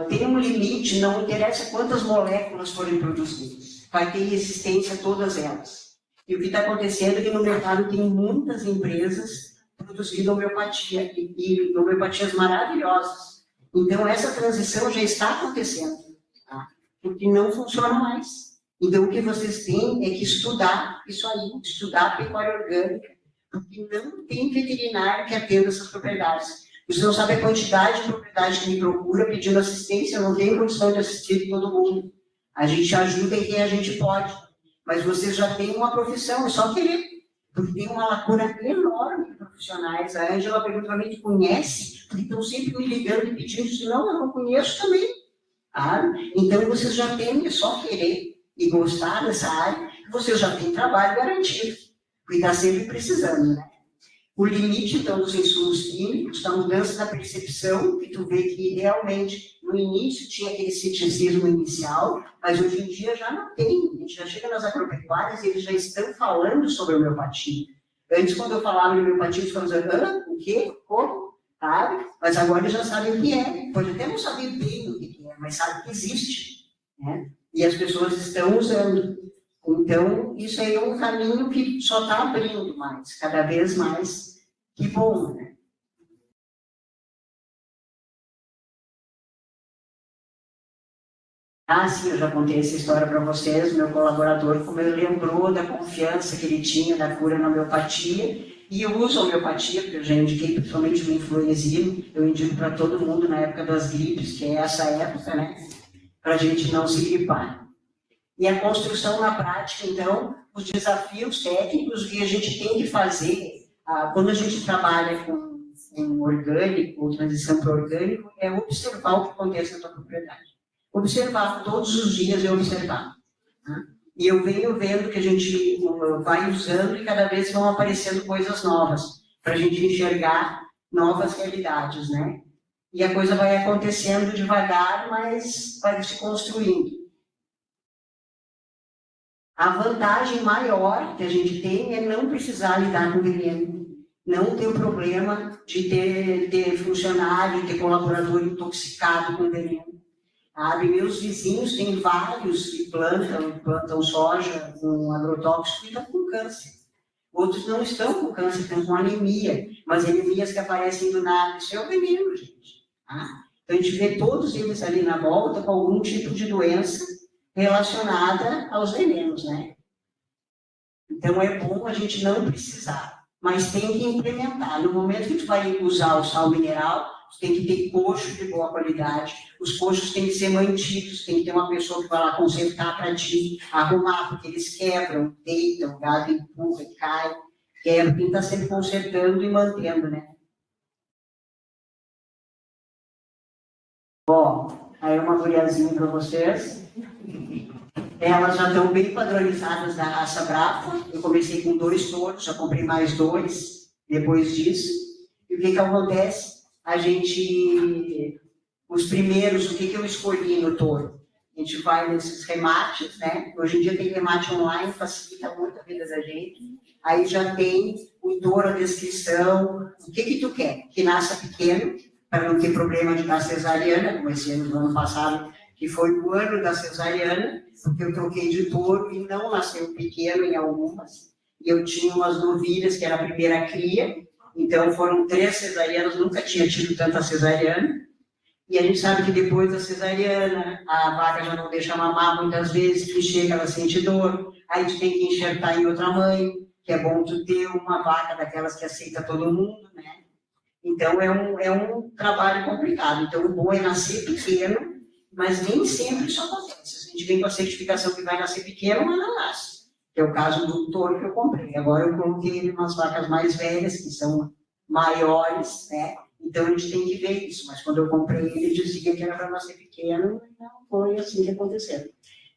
Tem um limite, não interessa quantas moléculas forem produzidas. Vai ter resistência a todas elas. E o que está acontecendo é que no mercado tem muitas empresas produzindo homeopatia, e homeopatias maravilhosas. Então, essa transição já está acontecendo, tá? Porque não funciona mais. Então, o que vocês têm é que estudar isso aí, estudar a pecuária orgânica, porque não tem veterinário que atenda essas propriedades. Você não sabe a quantidade de propriedade que me procura pedindo assistência, eu não tenho condição de assistir todo mundo. A gente ajuda em quem a gente pode, mas vocês já têm uma profissão, é só querer, porque tem uma lacuna enorme de profissionais. A Ângela pergunta para mim, tu conhece? Porque estão sempre me ligando e pedindo, se não, eu não conheço também. Ah, então, vocês já têm, é só querer e gostar dessa área, vocês já têm trabalho garantido. porque está sempre precisando, né? O limite, então, dos insumos químicos, a mudança da percepção, que tu vê que realmente, no início, tinha aquele ceticismo inicial, mas hoje em dia já não tem. A gente já chega nas agropecuárias e eles já estão falando sobre homeopatia. Antes, quando eu falava em homeopatia, eles falavam, o quê? Como? Sabe? Mas agora eles já sabem o que é. Pode até não saber bem o que é, mas sabe que existe. Né? E as pessoas estão usando. Então, isso aí é um caminho que só está abrindo mais, cada vez mais. Que bom, né? Ah, sim, eu já contei essa história para vocês. Meu colaborador, como ele lembrou da confiança que ele tinha da cura na homeopatia, e eu uso a homeopatia, porque eu já indiquei principalmente o influenzino, eu indico para todo mundo na época das gripes, que é essa época, né? Para a gente não se gripar. E a construção na prática, então, os desafios técnicos que a gente tem que fazer, quando a gente trabalha com orgânico, ou transição para orgânico, é observar o que acontece na tua propriedade. Observar, todos os dias eu observar. Né? E eu venho vendo que a gente vai usando e cada vez vão aparecendo coisas novas, para a gente enxergar novas realidades, né? E a coisa vai acontecendo devagar, mas vai se construindo. A vantagem maior que a gente tem é não precisar lidar com veneno, não ter o problema de ter funcionário, ter colaborador intoxicado com veneno. Sabe? Meus vizinhos têm vários que plantam soja com agrotóxico e estão com câncer. Outros não estão com câncer, estão com anemia, mas anemias que aparecem do nada. Isso é o veneno, gente. Tá? Então a gente vê todos eles ali na volta com algum tipo de doença relacionada aos venenos, né? Então é bom a gente não precisar, mas tem que implementar. No momento que tu vai usar o sal mineral, tu tem que ter coxo de boa qualidade, os coxos têm que ser mantidos, tem que ter uma pessoa que vai lá consertar para ti, arrumar, porque eles quebram, deitam, o gado empurra e cai, quebra, tem que estar sempre consertando e mantendo, né? Ó, aí uma guriazinha para vocês. Elas já estão bem padronizadas da raça Brahma. Eu comecei com 2 touros, já comprei mais 2 depois disso. E o que acontece? A gente, os primeiros, o que eu escolhi no touro? A gente vai nesses remates, né? Hoje em dia tem remate online, facilita muito a vida da gente. Aí já tem o touro, a descrição, o que tu quer? Que nasça pequeno, para não ter problema de dar cesariana, como esse ano, no ano passado, que foi o ano da cesariana, porque eu troquei de touro e não nasceu pequeno em algumas. E eu tinha umas novilhas, que era a primeira cria, então foram 3 cesarianas, nunca tinha tido tanta cesariana. E a gente sabe que depois da cesariana, a vaca já não deixa mamar muitas vezes, que chega, ela sente dor, aí tu tem que enxertar em outra mãe, que é bom tu ter uma vaca daquelas que aceita todo mundo, né? Então é um trabalho complicado. Então o bom é nascer pequeno, mas nem sempre isso acontece. A gente vem com a certificação que vai nascer pequeno, mas não nasce. Que é o caso do touro que eu comprei. Agora eu coloquei ele umas vacas mais velhas, que são maiores, né? Então a gente tem que ver isso. Mas quando eu comprei ele, dizia que era para nascer pequeno, e não foi assim que aconteceu.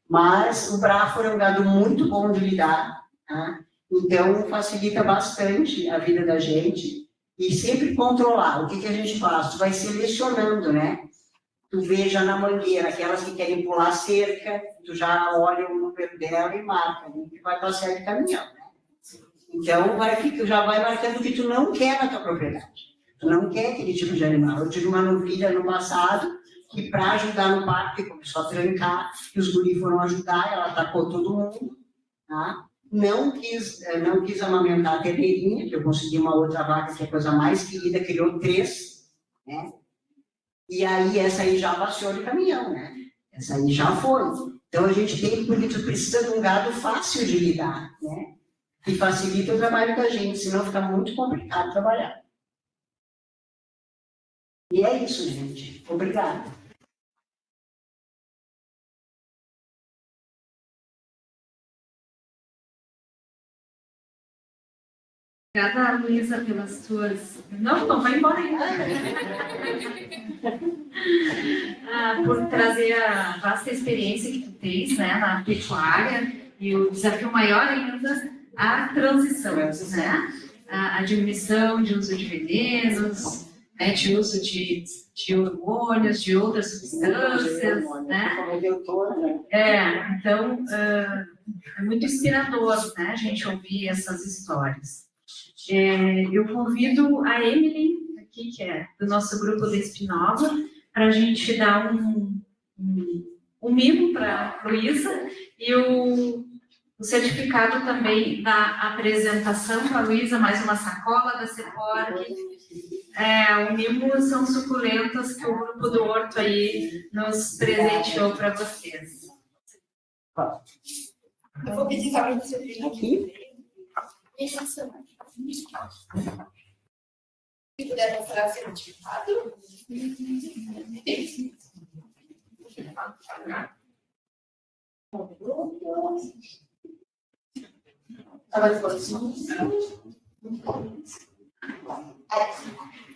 Mas o Brahma é um gado muito bom de lidar, tá? Então facilita bastante a vida da gente. E sempre controlar. O que a gente faz? Tu vai selecionando, né? Tu vê já na mangueira, aquelas que querem pular cerca, tu já olha o número dela e marca, que vai passar de caminhão, né? Então, já vai marcando o que tu não quer na tua propriedade. Tu não quer aquele tipo de animal. Eu tive uma novilha no passado, que para ajudar no parque, começou a trancar, e os guris foram ajudar, ela atacou todo mundo, tá? Não quis amamentar a terreirinha, que eu consegui uma outra vaca, que é a coisa mais querida, criou 3, né? E aí, essa aí já passeou de caminhão, né? Essa aí já foi. Então, a gente tem, porque tu precisa de um gado fácil de lidar, né? Que facilita o trabalho da gente, senão fica muito complicado trabalhar. E é isso, gente. Obrigada. Obrigada, Luísa, pelas tuas... Não vai embora ainda. Por trazer a vasta experiência que tu tens, né, na pecuária, e o desafio maior ainda a transição, né? A diminuição de uso de venenos, né? De uso de hormônios, de outras substâncias, né? Então, é muito inspirador, né, a gente ouvir essas histórias. Eu convido a Emily, aqui, que é do nosso grupo da Espinova, para a gente dar um mimo para a Luísa e o certificado também da apresentação para a Luísa, mais uma sacola da Seporg. O mimo são suculentas que o grupo do Horto aí nos presenteou para vocês. Eu vou pedir para você vir aqui. Se puder mostrar o certificado.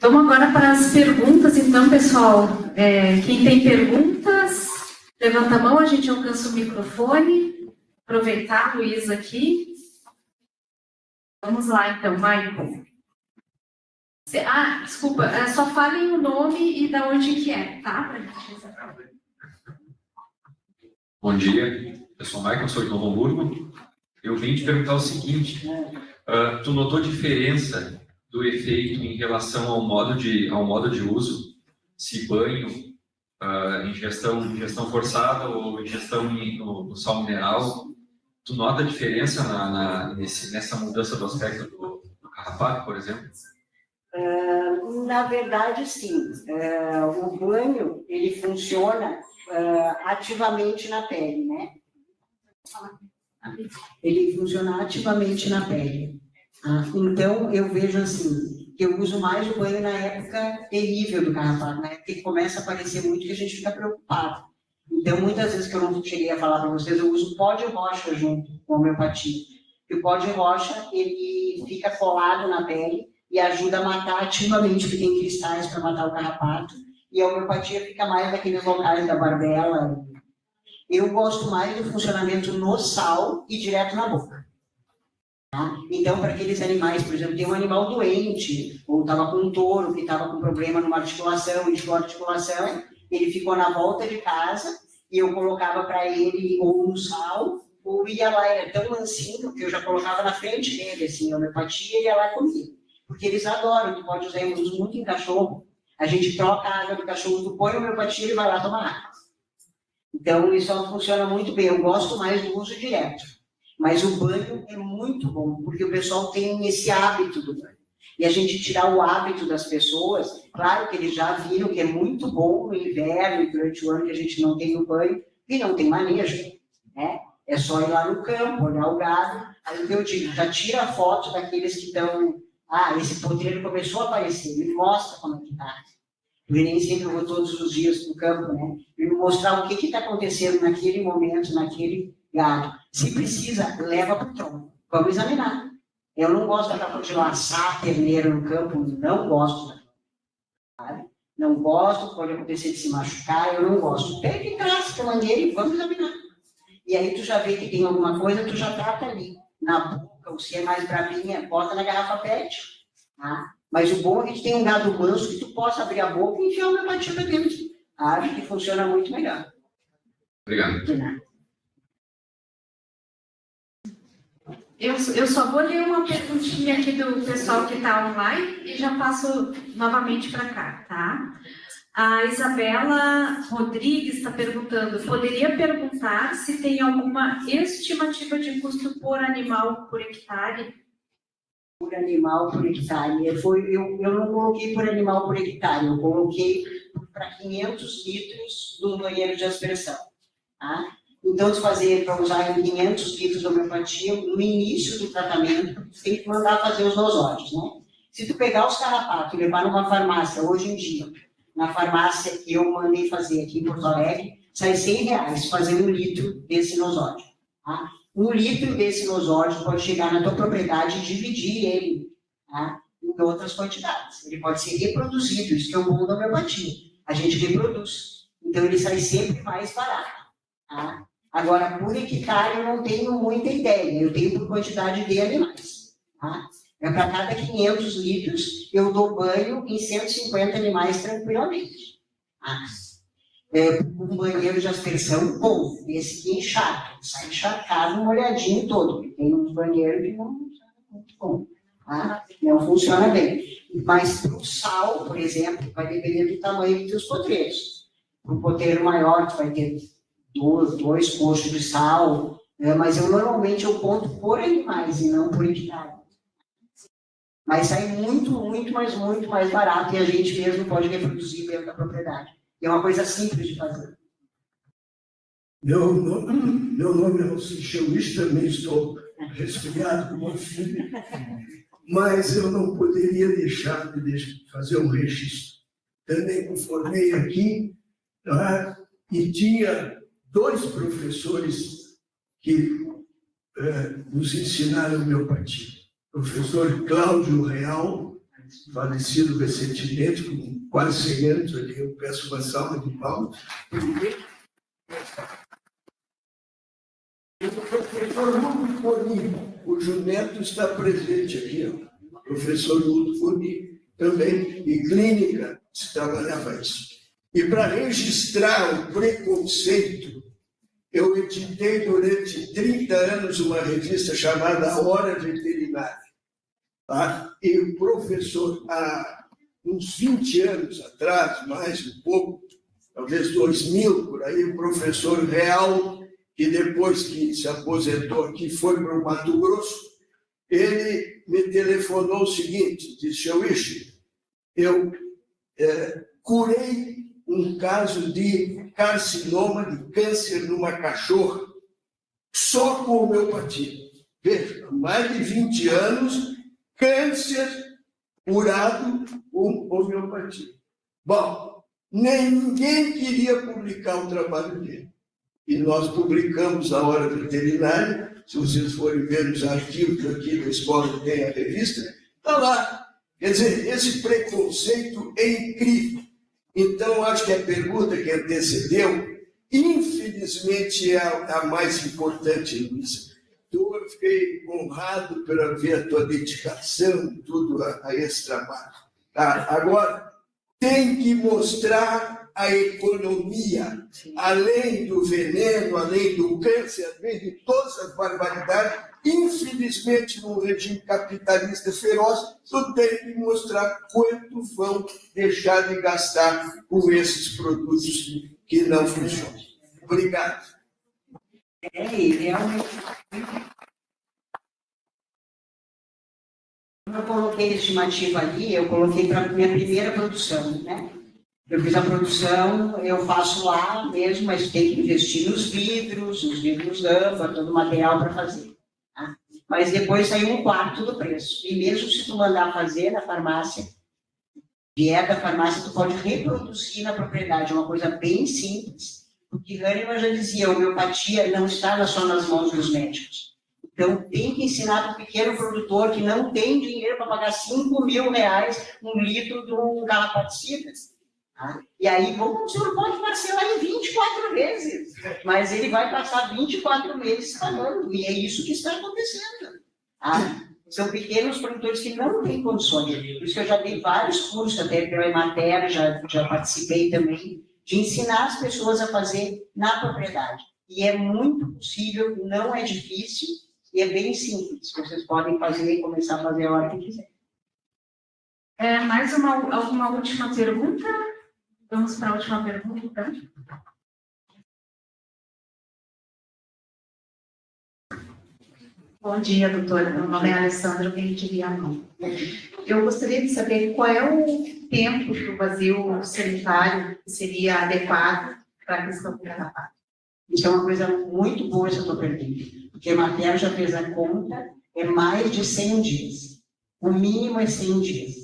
Vamos agora para as perguntas, então, pessoal. Quem tem perguntas, levanta a mão, a gente alcança o microfone. Aproveitar a Luísa aqui. Vamos lá, então, Michael. Desculpa, só falem o nome e da onde que é, tá? Bom dia, eu sou o Michael, sou de Novo Hamburgo. Eu vim te perguntar o seguinte, tu notou diferença do efeito em relação ao modo de uso, se banho, ingestão forçada ou ingestão no sal mineral? Tu nota a diferença nessa mudança do aspecto do carrapato, por exemplo? Na verdade, sim. O banho, ele funciona ativamente na pele, né? Ele funciona ativamente na pele. Então, eu vejo assim, que eu uso mais o banho na época terrível do carrapato, na época que começa a aparecer muito que a gente fica preocupado. Então, muitas vezes que eu não cheguei a falar para vocês, eu uso pó de rocha junto com a homeopatia. E o pó de rocha, ele fica colado na pele e ajuda a matar ativamente, porque tem cristais para matar o carrapato. E a homeopatia fica mais naqueles locais da barbela. Eu gosto mais do funcionamento no sal e direto na boca. Tá? Então, para aqueles animais, por exemplo, tem um animal doente, ou estava com um touro que estava com problema numa articulação, inchou a articulação, ele ficou na volta de casa e eu colocava para ele ou no sal, ou ia lá, era tão mansinho que eu já colocava na frente dele, assim, a homeopatia, ele ia lá comigo. Porque eles adoram, tu pode usar, eu uso muito em cachorro, a gente troca a água do cachorro, tu põe a homeopatia e ele vai lá tomar água. Então, isso funciona muito bem, eu gosto mais do uso direto. Mas o banho é muito bom, porque o pessoal tem esse hábito do banho. E a gente tirar o hábito das pessoas, claro que eles já viram que é muito bom no inverno e durante o ano que a gente não tem o banho, e não tem manejo, né? É só ir lá no campo, olhar o gado, aí o que eu digo, já tira a foto daqueles que estão, esse potreiro começou a aparecer, me mostra como é que está. Porque nem sempre eu vou todos os dias para o campo, né? E me mostrar o que está acontecendo naquele momento, naquele gado. Se precisa, leva para o tronco. Vamos examinar. Eu não gosto daquela de laçar terneiro no campo, não gosto. Sabe? Não gosto, pode acontecer de se machucar, eu não gosto. Pega e traz para mangueira e vamos examinar. E aí tu já vê que tem alguma coisa, tu já trata ali. Na boca, ou se é mais bravinha, bota na garrafa PET. Tá? Mas o bom é que a gente tem um gado manso que tu possa abrir a boca e enfiar uma batida dentro. Acho que funciona muito melhor. Obrigado. De nada. Eu só vou ler uma perguntinha aqui do pessoal que está online e já passo novamente para cá, tá? A Isabela Rodrigues está perguntando, poderia perguntar se tem alguma estimativa de custo por animal por hectare? Por animal por hectare. Eu não coloquei por animal por hectare, eu coloquei para 500 litros do banheiro de aspersão. Tá? Então, para usar em 500 litros de homeopatia, no início do tratamento, você tem que mandar fazer os nosódios, né? Se tu pegar os carrapatos e levar numa farmácia, hoje em dia, na farmácia que eu mandei fazer aqui em Porto Alegre, sai R$100 fazer 1 litro desse nosódio. Tá? 1 litro desse nosódio pode chegar na tua propriedade e dividir ele, tá? Em outras quantidades. Ele pode ser reproduzido, isso que é o bom da homeopatia. A gente reproduz. Então, ele sai sempre mais barato. Tá? Agora, por hectare, eu não tenho muita ideia, eu tenho por quantidade de animais. Tá? Para cada 500 litros, eu dou banho em 150 animais tranquilamente. Tá? Um banheiro de aspersão bom, esse que encharca, sai encharcado, molhadinho todo. Tem uns banheiros que não são muito bom, tá? Não funciona bem. Mas para o sal, por exemplo, vai depender do tamanho dos seus potreiros. Para um potreiro maior, tu vai ter dois coxos de sal, mas normalmente eu conto por animais e não por hectare. Mas sai muito mais barato e a gente mesmo pode reproduzir dentro da propriedade. E é uma coisa simples de fazer. Meu nome é Alcir Luiz, também estou resfriado como filho, mas eu não poderia deixar de fazer um registro. Também me formei aqui, tá? E tinha 2 professores que nos ensinaram homeopatia. O professor Cláudio Real, falecido recentemente, com quase 100 anos, ali eu peço uma salva de palmas. E o professor Ludo Forni, cujo neto está presente aqui, ó. O professor Ludo Forni, também em clínica, se trabalhava isso. E para registrar o preconceito, eu editei durante 30 anos uma revista chamada A Hora Veterinária. Tá? E o professor, há uns 20 anos atrás, mais um pouco, talvez 2000, por aí, o professor Real, que depois que se aposentou aqui, foi para o Mato Grosso, ele me telefonou o seguinte, disse: Chauíche, eu curei um caso de carcinoma, de câncer numa cachorra, só com homeopatia. Veja, há mais de 20 anos, câncer curado com homeopatia. Bom, ninguém queria publicar o trabalho dele. E nós publicamos A Hora Veterinária. Se vocês forem ver os arquivos aqui da escola, tem a revista, está lá. Quer dizer, esse preconceito é incrível. Então, acho que a pergunta que antecedeu, infelizmente, é a mais importante, Luísa. Eu fiquei honrado por ver a tua dedicação, tudo a esse trabalho. Tá? Agora, tem que mostrar a economia, além do veneno, além do câncer, além de todas as barbaridades. Infelizmente, num regime capitalista feroz, tu tem que mostrar quanto vão deixar de gastar com esses produtos que não funcionam. Obrigado. Realmente. Eu coloquei a estimativa ali, eu coloquei para a minha primeira produção, né? Eu fiz a produção, eu faço lá mesmo, mas tem que investir nos vidros lâmpada, todo o material para fazer. Tá? Mas depois saiu 1/4 do preço. E mesmo se tu mandar fazer na farmácia, vier da farmácia, tu pode reproduzir na propriedade, é uma coisa bem simples. Porque Hahnemann já dizia, a homeopatia não está só nas mãos dos médicos. Então, tem que ensinar para o pequeno produtor que não tem dinheiro para pagar R$5.000 um litro de um carrapaticida. Tá? E aí, o senhor pode parcelar em 24 vezes, mas ele vai passar 24 meses pagando. E é isso que está acontecendo. Tá? São pequenos produtores que não têm condições. Por isso que eu já dei vários cursos, até pela Emater, já participei também, de ensinar as pessoas a fazer na propriedade. E é muito possível, não é difícil, e é bem simples. Vocês podem fazer e começar a fazer a hora que quiser. Mais alguma última pergunta? Vamos para a última pergunta. Bom dia, doutora. Meu nome é Alessandra Benquiliano. Eu gostaria de saber qual é o tempo do vazio sanitário que seria adequado para a questão do carrapato. Isso é uma coisa muito boa essa tua pergunta, porque a Emater já fez a conta, é mais de 100 dias. O mínimo é 100 dias.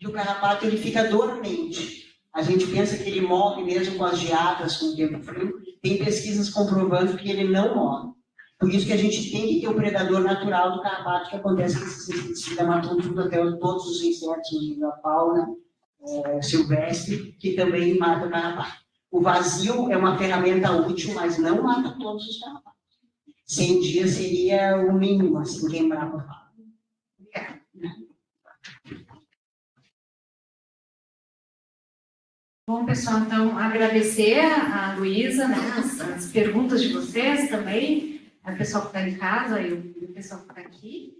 E o carrapato, ele fica dormente. A gente pensa que ele morre mesmo com as geadas, com o tempo frio. Tem pesquisas comprovando que ele não morre. Por isso que a gente tem que ter o predador natural do carrapato, que acontece que esses inseticidas matam tudo, até todos os insetos da fauna silvestre, que também matam o carrapato. O vazio é uma ferramenta útil, mas não mata todos os trabalhos. 100 dias seria o mínimo, assim, quebrar para falar. Bom, pessoal, então, agradecer a Luísa, né, as perguntas de vocês também, o pessoal que está em casa e o pessoal que está aqui.